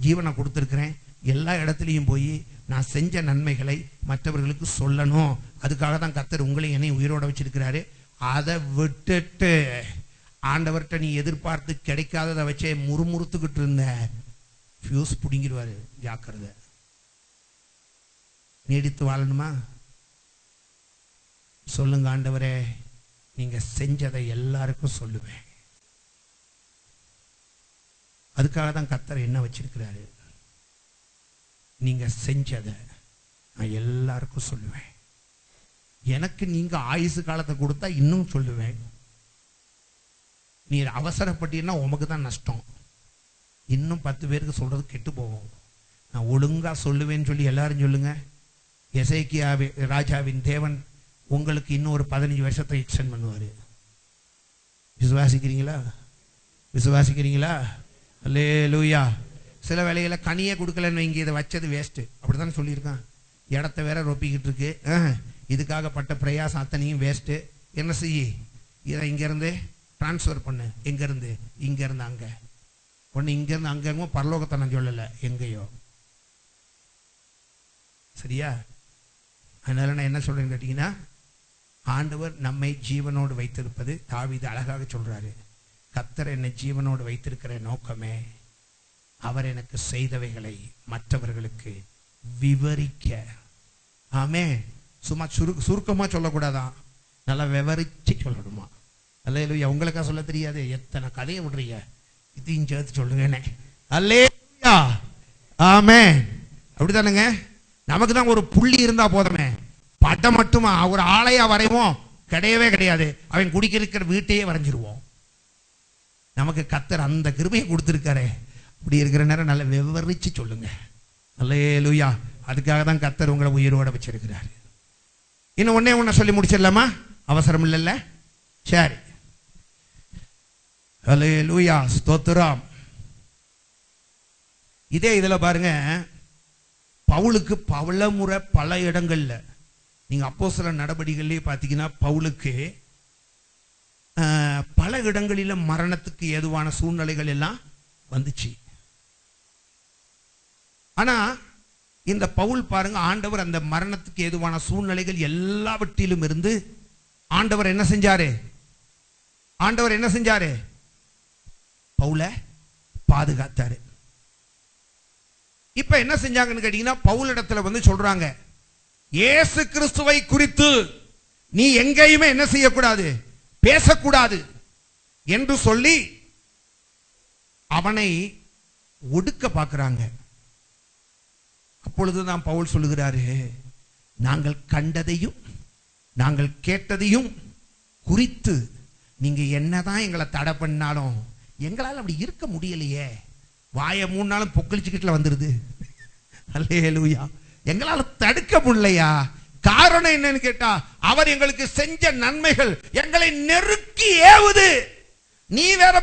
ஜீவனை கொடுத்துருக்கிறேன், எல்லா இடத்துலையும் போய் நான் செஞ்ச நன்மைகளை மற்றவர்களுக்கு சொல்லணும். அதுக்காக தான் கர்த்தர் உங்களையும் என்னையும் உயிரோட வச்சிருக்கிறாரு. அதை விட்டுட்டு ஆண்டவர்கிட்ட நீ எதிர்பார்த்து கிடைக்காததை வச்சே முறுமுறுத்துக்கிட்டு இருந்த ஃபியூஸ் பிடிங்கிடுவாரு. ஜாக்கிரதை. நீடித்து வாழணுமா? சொல்லுங்க, ஆண்டவரே நீங்க செஞ்சதை எல்லாருக்கும் சொல்லுவேன். அதுக்காக தான் கர்த்தர் என்ன வச்சிருக்கிறாரு. நீங்க செஞ்சதை நான் எல்லாருக்கும் சொல்லுவேன். எனக்கு நீங்க ஆயுசு காலத்தை கொடுத்தா இன்னும் சொல்லுவேன். நீ அவசரப்பட்டீங்கன்னா உமக்கு தான் நஷ்டம். இன்னும் 10 பேருக்கு சொல்றது கெட்டு போகும். நான் ஒழுங்கா சொல்லுவேன்னு சொல்லி எல்லாரும் சொல்லுங்க. எசேக்கியா ராஜாவின் தேவன் உங்களுக்கு இன்னும் ஒரு 15 வருஷத்தை எக்ஸ்டெண்ட் பண்ணுவாரு. விசுவாசிக்கிறீங்களா? விசுவாசிக்கிறீங்களா? அல்லேலூயா. சில வேலைகளை கனியே கொடுக்கலன்னு இங்கே இதை வச்சது வேஸ்ட், அப்படித்தானே சொல்லியிருக்கான். இடத்த வேற ரொப்பிக்கிட்டு இருக்கு, இதுக்காக பட்ட பிரயாசம் அத்தனையும் வேஸ்ட்டு. என்ன செய்ய, இதை இங்கேருந்து டிரான்ஸ்ஃபர் பண்ணு. எங்கேருந்து? இங்கேருந்து அங்கே. ஒன்று இங்கேருந்து அங்கேங்க, பரலோகத்தை நான் சொல்லலை, எங்கேயோ. சரியா? அதனால நான் என்ன சொல்றேன்னு கேட்டீங்கன்னா, ஆண்டவர் நம்மை ஜீவனோடு வைத்திருப்பது தாவீது அழகாக சொல்றாரு. கர்த்தர் என்னை ஜீவனோடு வைத்திருக்கிற நோக்கமே அவர் எனக்கு செய்தவைகளை மற்றவர்களுக்கு விவரிக்க. ஆமே. சும்மா சுருக்கமா சொல்லக்கூடாதான், நல்லா விவரிச்சு சொல்லணுமா? அல்லேலூயா. உங்களுக்கா சொல்ல தெரியாது? எத்தனை கதையை விடுறீங்க, இதையும் சேர்த்து சொல்லுங்க. அல்லேலூயா. ஆமே. அப்படித்தானுங்க. நமக்கு தான் ஒரு புள்ளி இருந்தா போதுமே, படம் மட்டுமா ஒரு ஆளையா வரைவோம்? கிடையவே கிடையாது. அவன் குடிக்கிற வீட்டையே வரைஞ்சிருவோம். நமக்கு கர்த்தர் அந்த கிருபையை கொடுத்திருக்காரு. அப்படி இருக்கிற நேரம் நல்லா விவரிச்சு சொல்லுங்க. அல்லேலூயா. அதுக்காக தான் கர்த்தர் உங்களை உயிரோட வச்சிருக்கிறாரு. இன்னும் ஒண்ணே சொல்லி முடிச்சிடலாமா? அவசரம் இல்லைல்ல? சரி. அல்லேலூயா. ஸ்தோத்திரம். இதே இதுல பாருங்க, பவுலுக்கு பல முறை பல இடங்கள்ல, நீங்க அப்போஸ்தலர் நடபடிகளிலே பார்த்தீங்கன்னா பவுலுக்கு பல இடங்களில மரணத்துக்கு ஏதுவான சூழ்நிலைகள் எல்லாம் வந்துச்சு. ஆனா இந்த பவுல் பாருங்க, ஆண்டவர் அந்த மரணத்துக்கு ஏதுவான சூழ்நிலைகள் எல்லாவற்றிலும் இருந்து ஆண்டவர் என்ன செஞ்சாரு? ஆண்டவர் என்ன செஞ்சாரு? பவுலை பாதுகாத்தாரு. இப்ப என்ன செஞ்சாங்கன்னு கேட்டீங்கன்னா, பவுல் இடத்துல வந்து சொல்றாங்க, இயேசு கிறிஸ்துவை குறித்து நீ எங்கேயுமே என்ன செய்யக்கூடாது, பேசக்கூடாது என்று சொல்லி அவனை ஒடுக்க பார்க்கிறாங்க. அப்பொழுதுதான் பவுல் சொல்லுகிறாரு, நாங்கள் கண்டதையும் நாங்கள் கேட்டதையும் குறித்து நீங்க என்னதான் எங்களை தடை பண்ணாலும் எங்களால் அப்படி இருக்க முடியலையே. வாயை 3 நாளும் பொக்களிச்சுக்கிட்டுல வந்துருது. அல்லேலூயா. எங்களால் தடுக்க முடியலையா? காரணம் என்னன்னு கேட்டா, அவர் எங்களுக்கு செஞ்ச நன்மைகள் எங்களை நெருக்கி ஏவுது. நீ வேற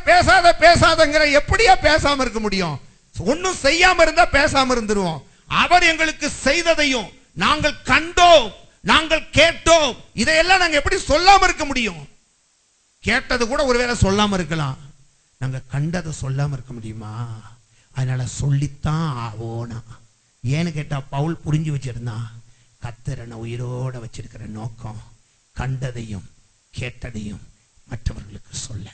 பேசாதங்கிற, எப்படியா பேசாம இருக்க முடியும்? ஒன்னும் செய்யாம இருந்தா பேசாம இருந்துருவோம். அவர் எங்களுக்கு செய்ததையும் நாங்கள் கண்டோம், நாங்கள் கேட்டோம், இதையெல்லாம் நாங்க எப்படி சொல்லாம இருக்க முடியும்? கேட்டது கூட ஒருவேளை சொல்லாம இருக்கலாம், நாங்க கண்டதை சொல்லாம இருக்க முடியுமா? அதனால சொல்லித்தான் ஆவோனா. ஏன்னு கேட்டா, பவுல் புரிஞ்சு வச்சிருந்தான், கர்த்தர் என்னை உயிரோட வச்சிருக்கிற நோக்கம் கண்டதையும் கேட்டதையும் மற்றவர்களுக்கு சொல்ல.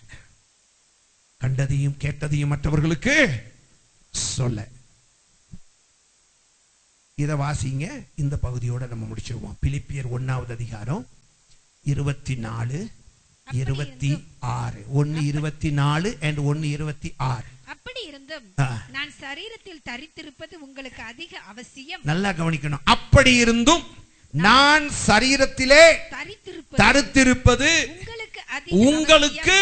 கண்டதையும் கேட்டதையும் மற்றவர்களுக்கு சொல்ல. இதை வாசிங்க. இந்த பகுதியோட நம்ம முடிச்சிருவோம். பிலிப்பியர் 1வது அதிகாரம் 24, 26. 1:24 and 1:26. அப்படி இருந்தும் இருந்தும் நான் சரீரத்தில் தரித்திருப்பது உங்களுக்கு அதிக அவசியம். நல்லா கவனிக்கணும். அப்படி இருந்தும் நான் சரீரத்திலே தரித்திருப்பது உங்களுக்கு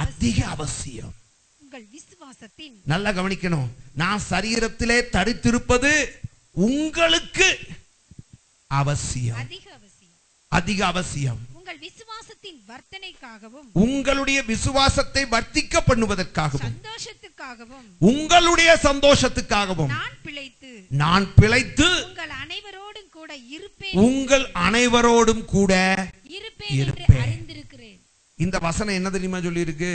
அதிக அவசியம். உங்கள் விசுவாசத்தின், நல்லா கவனிக்கணும், நான் சரீரத்திலே தரித்திருப்பது உங்களுக்கு அவசியம், அதிக அவசியம். உங்கள் விசுவாசத்தின் வர்த்தனைக்காகவும், உங்களுடைய விசுவாசத்தை வர்த்திக்க பண்ணுவதற்காகவும், சந்தோஷத்துக்காகவும், உங்களுடைய சந்தோஷத்துக்காகவும் நான் பிழைத்து உங்கள் அனைவரோடும் கூட இருப்பேன், உங்கள் அனைவரோடும் கூட இருப்பேன். இந்த வசனம் என்ன தெரியுமா சொல்லி இருக்கு?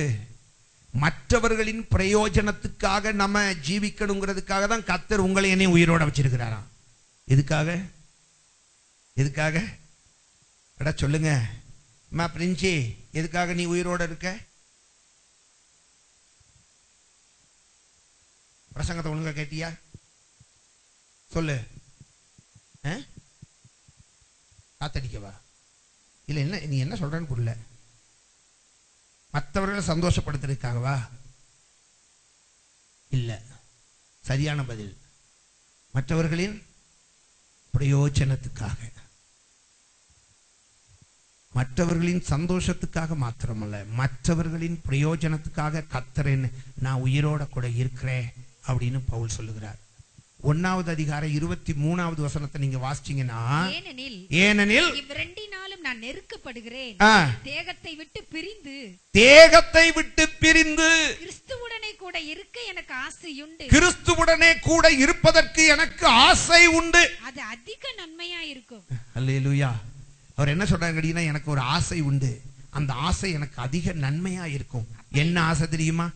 மற்றவர்களின் பிரயோஜனத்துக்காக நம்ம ஜீவிக்கணுங்கிறதுக்காக தான் கர்த்தர் உங்களை என்னையும் உயிரோட வச்சிருக்கிறாராம். எதுக்காக? எதுக்காக எடா சொல்லுங்க பிரின்சி, எதுக்காக நீ உயிரோட இருக்க? பிரசங்கத்தை ஒழுங்கா கேட்டியா? சொல்லு. காத்தடிக்கவா? இல்ல என்ன நீ என்ன சொல்றன்னு புரியல. மற்றவர்களை சந்தோஷப்படுத்துறதுக்காகவா? இல்ல. சரியான பதில் மற்றவர்களின் பிரயோஜனத்துக்காக, மற்றவர்களின் சந்தோஷத்துக்காக மாத்திரமல்ல, மற்றவர்களின் பிரயோஜனத்துக்காக கர்த்தர் நான் உயிரோட கூட இருக்கிறேன் அப்படின்னு பவுல் சொல்லுகிறார். 1வது அதிகாரம் 23வது வசனத்தை நீங்க வாசிச்சீங்கன்னா, ஏனெனில் இவ்விரண்டினாலும் நான் நெருக்கப்படுகிறேன், தேகத்தை விட்டு பிரிந்து கிறிஸ்துவுடனே கூட இருக்க எனக்கு ஆசையுண்டு, கிறிஸ்துவுடனே கூட இருப்பதற்கு எனக்கு ஆசை உண்டு, அது அதிக நன்மையா இருக்கும். அல்லேலூயா. அவர் என்ன சொல்றாங்க? எனக்கு ஒரு ஆசை உண்டு, அந்த ஆசை எனக்கு அதிக நன்மையா இருக்கும். என்ன ஆசை தெரியுமா?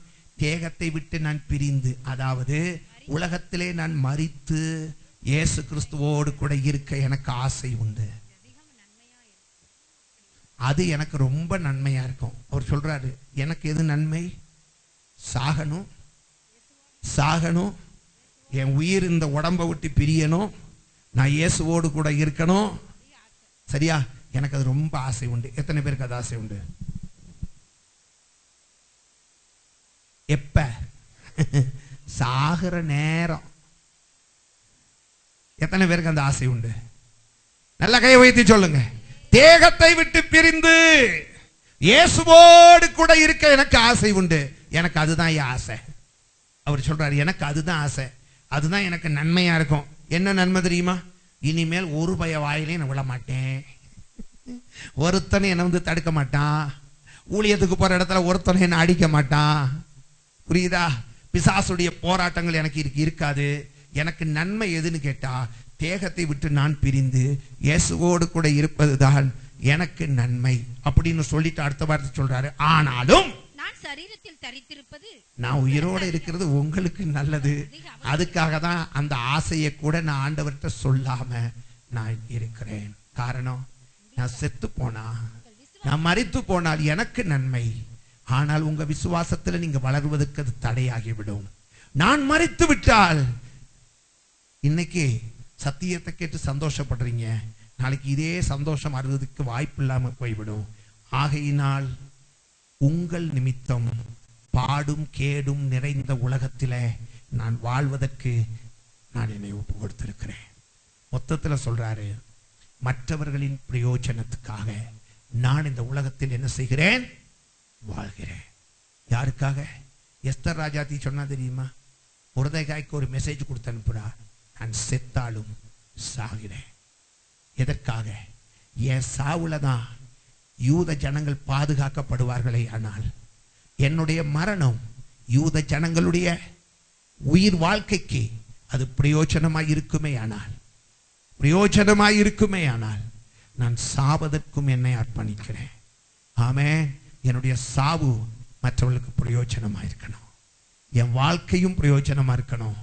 தேகத்தை விட்டு நான் பிரிந்து, அதாவது உலகத்திலே நான் மரித்து இயேசு கிறிஸ்துவோடு கூட இருக்க எனக்கு ஆசை உண்டு. அது எனக்கு ரொம்ப நன்மையா இருக்கும். அவர் சொல்றாரு, எனக்கு எது நன்மை? சாகணும், சாகணும், என் உயிர் இந்த உடம்பை விட்டு பிரியணும், நான் இயேசுவோடு கூட இருக்கணும். சரியா? எனக்கு அது ரொம்ப ஆசை உண்டு. எத்தனை பேருக்கு அது ஆசை உண்டு? எப்ப? சாகிற நேரம். எத்தனை பேருக்கு அந்த ஆசை உண்டு? நல்ல கையை வைத்து சொல்லுங்க. தேகத்தை விட்டு பிரிந்து இயேசுவோடு கூட இருக்க எனக்கு ஆசை உண்டு. எனக்கு அதுதான் என் ஆசை. அவர் சொல்றாரு, எனக்கு அதுதான் ஆசை, அதுதான் எனக்கு நன்மையா இருக்கும். என்ன நன்மை தெரியுமா? இனிமேல் ஒரு பய வாயிலே நான் விட மாட்டேன், ஒருத்தனை என்னை தடுக்க மாட்டான், ஊழியத்துக்கு போற இடத்துல ஒருத்தனை என்ன அடிக்க மாட்டான். புரியுதா? பிசாசுடைய போராட்டங்கள் எனக்கு இருக்காது. எனக்கு நன்மை எதுன்னு கேட்டா, தேகத்தை விட்டு நான் பிரிந்து இயேசுவோடு கூட இருப்பதுதான் எனக்கு நன்மை அப்படின்னு சொல்லிட்டு அடுத்த வார்த்தை சொல்றாரு, ஆனாலும் நான் சரீரத்தில் தரித்திருப்பது, நான் உயிரோட இருக்கிறது உங்களுக்கு நல்லது. அதுக்காக தான் அந்த ஆசையை கூட நான் ஆண்டவர்கிட்ட சொல்லாம நான் இருக்கிறேன். காரணம், நான் செத்து போனா, நான் மரித்து போனால் எனக்கு நன்மை, ஆனால் உங்க விசுவாசத்துல நீங்க வளருவதற்கு அது தடையாகிவிடும். நான் மரித்து விட்டால், இன்னைக்கு சத்தியத்தை கேட்டு சந்தோஷப்படுறீங்க, நாளைக்கு இதே சந்தோஷம் அறுவதற்கு வாய்ப்பு இல்லாம போய்விடும். ஆகையினால் உங்கள் நிமித்தம் பாடும் கேடும் நிறைந்த உலகத்தில நான் வாழ்வதற்கு நான் என்னை ஒப்பு கொடுத்திருக்கிறேன். மொத்தத்துல சொல்றாரு, மற்றவர்களின் பிரயோஜனத்துக்காக நான் இந்த உலகத்தில் என்ன செய்கிறேன்? வாழ்கிறேன். யாருக்காக? எஸ்தர் ராஜாத்தி சொன்னா தெரியுமா? முருதைகாய்க்கு ஒரு மெசேஜ் கொடுத்து அனுப்புறா, நான் செத்தாலும் சாகிறேன். எதற்காக? என் சாவுல தான் யூத ஜனங்கள் பாதுகாக்கப்படுவார்களே, ஆனால் என்னுடைய மரணம் யூத ஜனங்களுடைய உயிர் வாழ்க்கைக்கு அது பிரயோஜனமாய் இருக்குமே ஆனால் நான் சாவதற்கும் என்னை அர்ப்பணிக்கிறேன். ஆமென். என்னுடைய சாவு மற்றவர்களுக்கு பிரயோஜனமா இருக்கணும், என் வாழ்க்கையும் பிரயோஜனமா இருக்கணும்.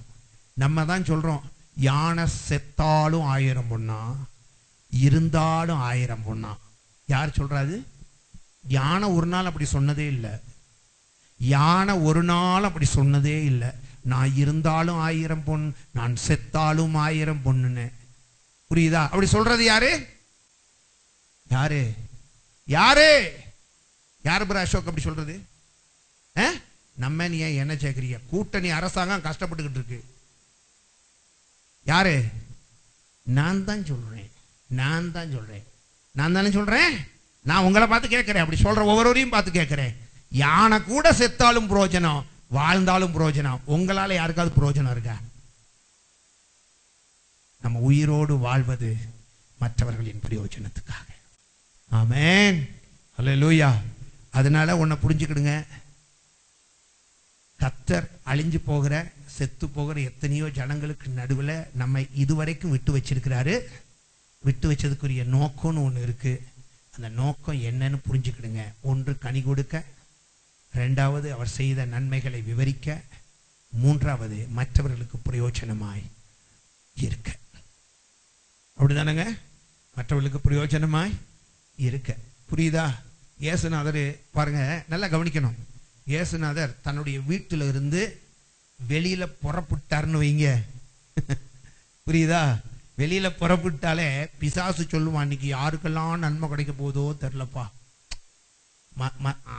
நம்ம தான் சொல்றோம், யானை செத்தாலும் 1000 பொண்ணா, இருந்தாலும் 1000 பொண்ணா. யார் சொல்றாரு? யானை ஒரு நாள் அப்படி சொன்னதே இல்லை. யானை ஒரு நாள் அப்படி சொன்னதே இல்லை. நான் இருந்தாலும் 1000 பொன், நான் செத்தாலும் 1000 பொண்ணுன்னு. புரியுதா? அப்படி சொல்றது யாரு? யாரு யாரு யாரு பிரா அசோக் அப்படி சொல்றது? நம்ம நீ என்ன சேர்க்கிறீங்க? கூட்டணி அரசாங்கம் கஷ்டப்பட்டுக்கிட்டு இருக்கு. யாரு? நான் தான் சொல்றேன். நான் தானே சொல்றேன். நான் உங்களை பார்த்து கேட்கிறேன். அப்படி சொல்ற ஒவ்வொருவரையும் பார்த்து கேட்கிறேன். யானை கூட செத்தாலும் பிரயோஜனம், வாழ்ந்தாலும் பிரயோஜனம். உங்களால யாருக்காவது பிரயோஜனம் இருக்கா? நம்ம உயிரோடு வாழ்வது மற்றவர்களின் பிரயோஜனத்துக்காக. ஆமென், அல்லேலூயா. அதனால ஒன்ன புரிஞ்சுக்கிடுங்க, கர்த்தர் அழிஞ்சு போகிற செத்து போகிற எத்தனையோ ஜனங்களுக்கு நடுவில் நம்ம இதுவரைக்கும் விட்டு வச்சிருக்கிறாரு. விட்டு வச்சதுக்குரிய நோக்கம்னு ஒன்று இருக்கு. அந்த நோக்கம் என்னன்னு புரிஞ்சுக்கிடுங்க. ஒன்று, கனி கொடுக்க. ரெண்டாவது, அவர் செய்த நன்மைகளை விவரிக்க. மூன்றாவது, மற்றவர்களுக்கு பிரயோஜனமாய் இருக்க. அப்படிதானங்க? மற்றவர்களுக்கு பிரயோஜனமாய் இருக்க. புரியுதா? இயேசுநாதர் பாருங்க, நல்லா கவனிக்கணும். இயேசுநாதர் தன்னுடைய வீட்டில இருந்து வெளியில புறப்பட்டார்னு வைங்க. புரியுதா? வெளியில புறப்பட்டாலே பிசாசு சொல்லுவான், இன்னைக்கு யாருக்கெல்லாம் நன்மை கிடைக்க போதோ தெரியலப்பா.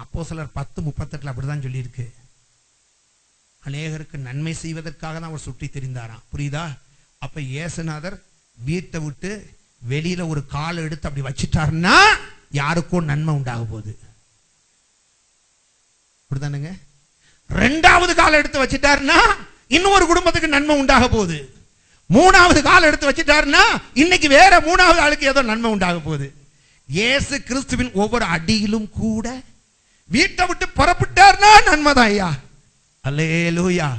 அப்போஸ்தலர் 10:38 அப்படிதான் சொல்லியிருக்கு. அநேகருக்கு நன்மை செய்வதற்காக தான் அவர் சுற்றி திரிந்தாராம். புரியுதா? அப்ப இயேசுநாதர் வீட்டை விட்டு வெளியில ஒரு கால் எடுத்து அப்படி வச்சிட்டாருன்னா யாருக்கும் நன்மை உண்டாக போகுது. அப்படிதானுங்க? ரெண்டாவது கால் எடுத்து வச்சிட்டாருன்னா இன்னொரு குடும்பத்துக்கு நன்மை உண்டாக போகுது. மூணாவது கால் எடுத்து வச்சிட்டாருன்னா இன்னைக்கு வேற மூணாவது ஆளுக்கு ஏதோ நன்மை உண்டாக போகுது. இயேசு கிறிஸ்துவின் ஒவ்வொரு அடியிலும் கூட வீட்டை விட்டு புறப்பட்டார்னா நன்மைதான் ஐயா. அல்லேலூயா,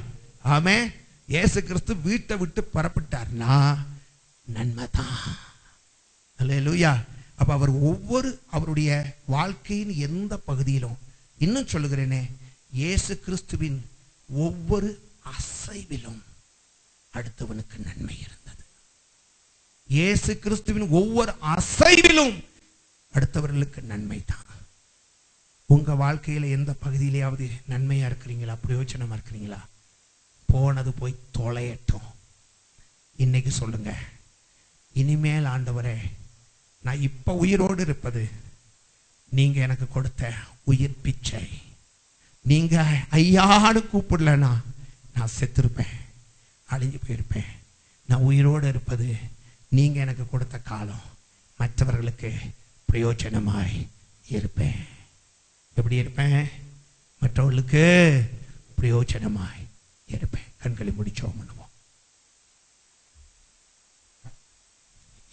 ஆமென். இயேசு கிறிஸ்து வீட்டை விட்டு புறப்பட்டார்னா நன்மைதான். அல்லேலூயா. அப்ப அவர் ஒவ்வொரு அவருடைய வாழ்க்கையின் எந்த பகுதியிலும், இன்னும் சொல்லுகிறேனே, இயேசு கிறிஸ்துவின் ஒவ்வொரு அசைவிலும் அடுத்தவனுக்கு நன்மை இருந்தது. இயேசு கிறிஸ்துவின் ஒவ்வொரு அசைவிலும் அடுத்தவர்களுக்கு நன்மை தான். உங்க வாழ்க்கையில எந்த பகுதியிலேயாவது நன்மையா இருக்கிறீங்களா? பிரயோஜனமா இருக்கிறீங்களா? போனது போய் தொலையட்டும். இன்னைக்கு சொல்லுங்க, இனிமேல் ஆண்டவரே, நான் இப்ப உயிரோடு இருப்பது நீங்க எனக்கு கொடுத்த உயிர் பிச்சை. நீங்க ஐயான்னு கூப்பிடலனா நான் செத்திருப்பேன், அழிஞ்சு போயிருப்பேன். நான் உயிரோடு இருப்பது நீங்க எனக்கு கொடுத்த காலம். மற்றவர்களுக்கு பிரயோஜனமாய் இருப்பேன். எப்படி இருப்பேன்? மற்றவர்களுக்கு பிரயோஜனமாய் இருப்பேன். கண்களை முடிச்சோம் பண்ணுவோம்.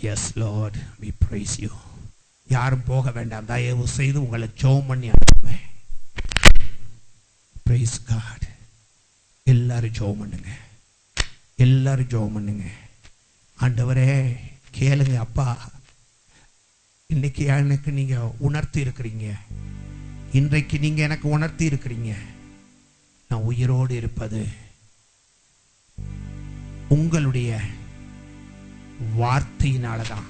Yes Lord, we praise you. யாரும் போக வேண்டாம், தயவு செய்து உங்களை ஜெபம் பண்ணி அனுப்புவேன். Praise God. எல்லாரும் ஜெபம் பண்ணுங்க, எல்லாரும் ஜெபம் பண்ணுங்க. ஆண்டவரே கேளுங்க அப்பா. இன்னைக்கு எனக்கு நீங்க உணர்த்தி இருக்கிறீங்க, இன்றைக்கு நீங்க எனக்கு உணர்த்தி இருக்கிறீங்க, நான் உயிரோடு இருப்பது உங்களுடைய வார்த்தையினாலதான்.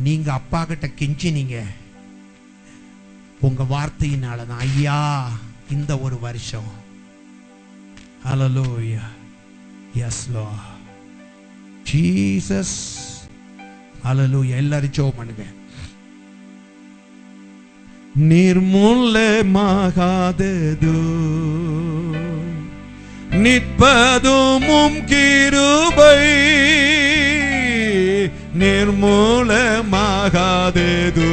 நீங்க அப்பா கிட்ட கெஞ்சினீங்க, உங்க வார்த்தையினாலதான் ஐயா இந்த ஒரு வருஷம். Hallelujah. Yes Lord. Jesus. Hallelujah. எல்லாரும் ஜெபம் பண்ணுங்க. நிர்மூலமாகாதது நிற்பதும் கிருபை, நிர்மூலமாகாதது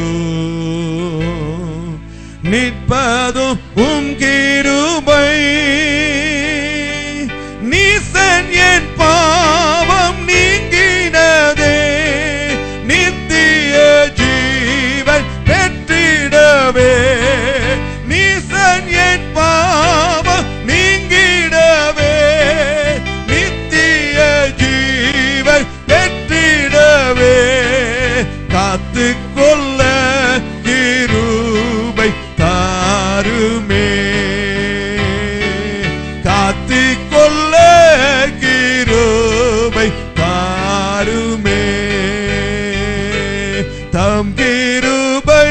நிற்பதும் கிருபை. நீசன் என் பாவம் நீங்கினதே, நித்திய ஜீவன் பெற்றிடவே. நீசன் என் பாவம் நீங்கிடவே, நித்திய ஜீவன் பெற்றிடவே. காத்துக்கொள்ள கிருபை தாருமே, காத்துக்கொள்ள கிருபை தாருமே. தம் கிருபை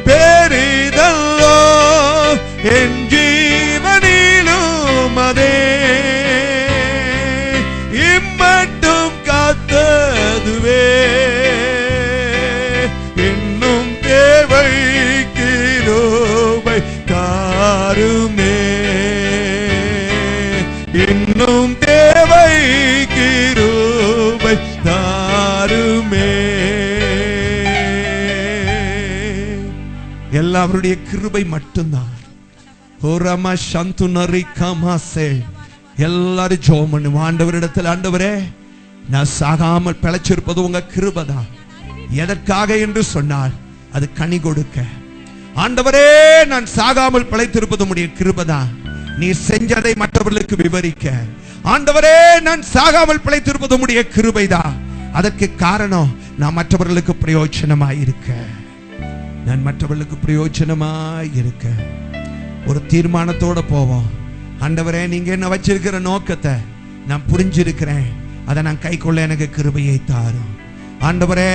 பெரிதல்லோ, என் ஜீவனிலும் அதே. இம்மட்டும் காத்ததுவே, இன்னும் தேவை கிருபை தாருமே. இன்னும் தேவை கிருபை தாருமே. எல்லாருடைய கிருபை மட்டும்தான். எல்லாரும் ஜெபம் பண்ணுவோம். ஆண்டவரிடத்தில், ஆண்டவரே நான் சாகாமல் பிழைச்சிருப்பது உங்க கிருபை தான். எதற்காக என்று சொன்னால் அது கனி கொடுக்க. ஆண்டவரே நான் சாகாமல் பிழைத்திருப்பது உம்முடைய கிருபை தான். நீ செஞ்சதை மற்றவர்களுக்கு விவரிக்க. ஆண்டவரே நான் சாகாமல் பிழைத்திருப்பது உம்முடைய கிருபை தான். அதற்கு காரணம் நான் மற்றவர்களுக்கு பிரயோஜனமாய் இருக்க. நான் மற்றவர்களுக்கு பிரயோஜனமாய் இருக்க ஒரு தீர்மானத்தோட போவோம். ஆண்டவரே நீங்க என்ன வச்சிருக்கிற நோக்கத்தை நான் புரிஞ்சிருக்கிறேன். அதை நான் கை கொள்ள எனக்கு கிருபையை தாரும். ஆண்டவரே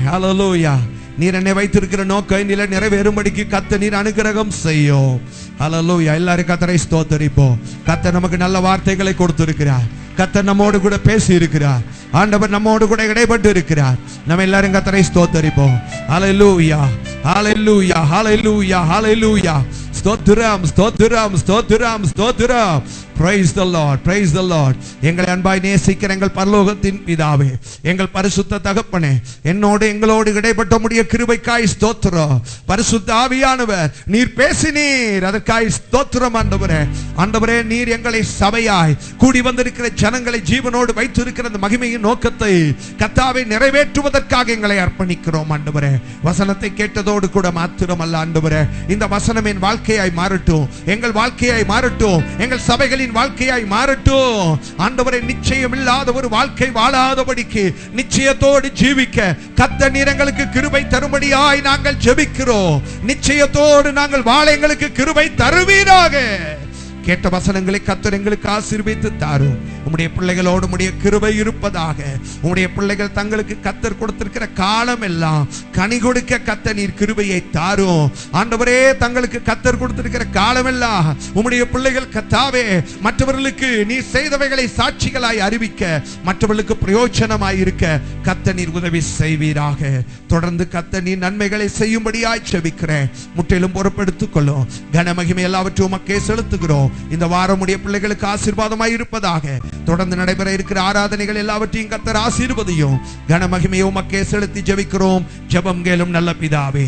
ஹல்லேலூயா. நீர் என்னை வைத்திருக்கிற நோக்கம் நிலை நிறைவேறும்படிக்கு கத்த நீர் அனுக்கிரகம் செய்யும். ஹல்லேலூயா. எல்லாரும் கர்த்தரை ஸ்தோத்திரிப்போம். கர்த்தர் நமக்கு நல்ல வார்த்தைகளை கொடுத்திருக்கிறார். கர்த்தர் நம்மோடு கூட பேசி இருக்கிறார். ஆண்டவர் நம்மோடு கூட இடைப்பட்டு இருக்கிறார். நம்ம எல்லாரும் கர்த்தரை ஸ்தோத்திரிப்போம். ஹல்லேலூயா, ஹல்லேலூயா, ஹல்லேலூயா, ஹல்லேலூயா. ஸ்தோத்திரம், ஸ்தோத்திரம், ஸ்தோத்திரம், ஸ்தோத்திரம். Praise the Lord, praise the Lord. எங்களை அன்பாய் நேசிக்கிற எங்கள் பரலோகத்தின் பிதாவே, எங்கள் பரிசுத்த தகப்பனே, என்னோடு எங்களோடு இடைப்பட்ட உம்முடைய கிருபைக்காய் ஸ்தோத்திரம். பரிசுத்த ஆவியானவர் நீர் பேசினீர், அதற்காய் ஸ்தோத்திரம். ஆண்டவரே, ஆண்டவரே நீர் எங்களை சபையாய் கூடி வந்திருக்கிற ஜனங்களை ஜீவனோடு வைத்திருக்கிற அந்த மகிமையின் நோக்கத்தை கர்த்தாவை நிறைவேற்றுவதற்காக எங்களை அர்ப்பணிக்கிறோம். ஆண்டவரே, வசனத்தை கேட்டதோடு கூட மாத்திரம் அல்ல ஆண்டவரே, இந்த வசனம் என் வாழ்க்கையாய் மாறட்டும், எங்கள் வாழ்க்கையாய் மாறட்டும், எங்கள் சபைகளின் வாழ்க்கையாய் மாறட்டும். ஆண்டவரே, நிச்சயம் இல்லாத ஒரு வாழ்க்கை வாழாதபடிக்கு நிச்சயத்தோடு ஜீவிக்க கர்த்தர் நீர் எங்களுக்கு கிருபை தரும்படியாய் நாங்கள் ஜெபிக்கிறோம். நிச்சயத்தோடு நாங்கள் வாழ எங்களுக்கு கிருபை தருவீராக. கேட்ட வசனங்களை கர்த்தர் எங்களுக்கு ஆசீர்வதித்து தாரும். உம்முடைய பிள்ளைகளோடு உம்முடைய கிருபை இருப்பதாக. உம்முடைய பிள்ளைகள் தங்களுக்கு கர்த்தர் கொடுத்திருக்கிற காலம் எல்லாம் கனி கொடுக்க கர்த்தர் நீர் கிருபையை தாரும். ஆண்டவரே, தங்களுக்கு கர்த்தர் கொடுத்திருக்கிற காலம் எல்லாம் உம்முடைய பிள்ளைகள் கர்த்தாவே மற்றவர்களுக்கு நீர் செய்தவைகளை சாட்சிகளாய் அறிவிக்க, மற்றவர்களுக்கு பிரயோஜனமாய் இருக்க கர்த்தர் நீர் உதவி செய்வீராக. தொடர்ந்து கர்த்தர் நீர் நன்மைகளை செய்யும்படியாய் ஜெபிக்கிறேன். முற்றிலும் பொறுப்பெடுத்துக் கொள்ளும். கனமகிமை எல்லாவற்றையும் உமக்கே செலுத்துகிறோம். இந்த வாரம் உடைய பிள்ளைகளுக்கு ஆசீர்வாதமாய் இருப்பதாக. தொடர்ந்து நடைபெற இருக்கிற ஆராதனைகள் எல்லாவற்றையும் கர்த்தர் ஆசீர்வதியும். கனமகிமையை உமக்கே செலுத்தி ஜெபிக்கிறோம். ஜெபம் கேளும் நல்ல பிதாவே.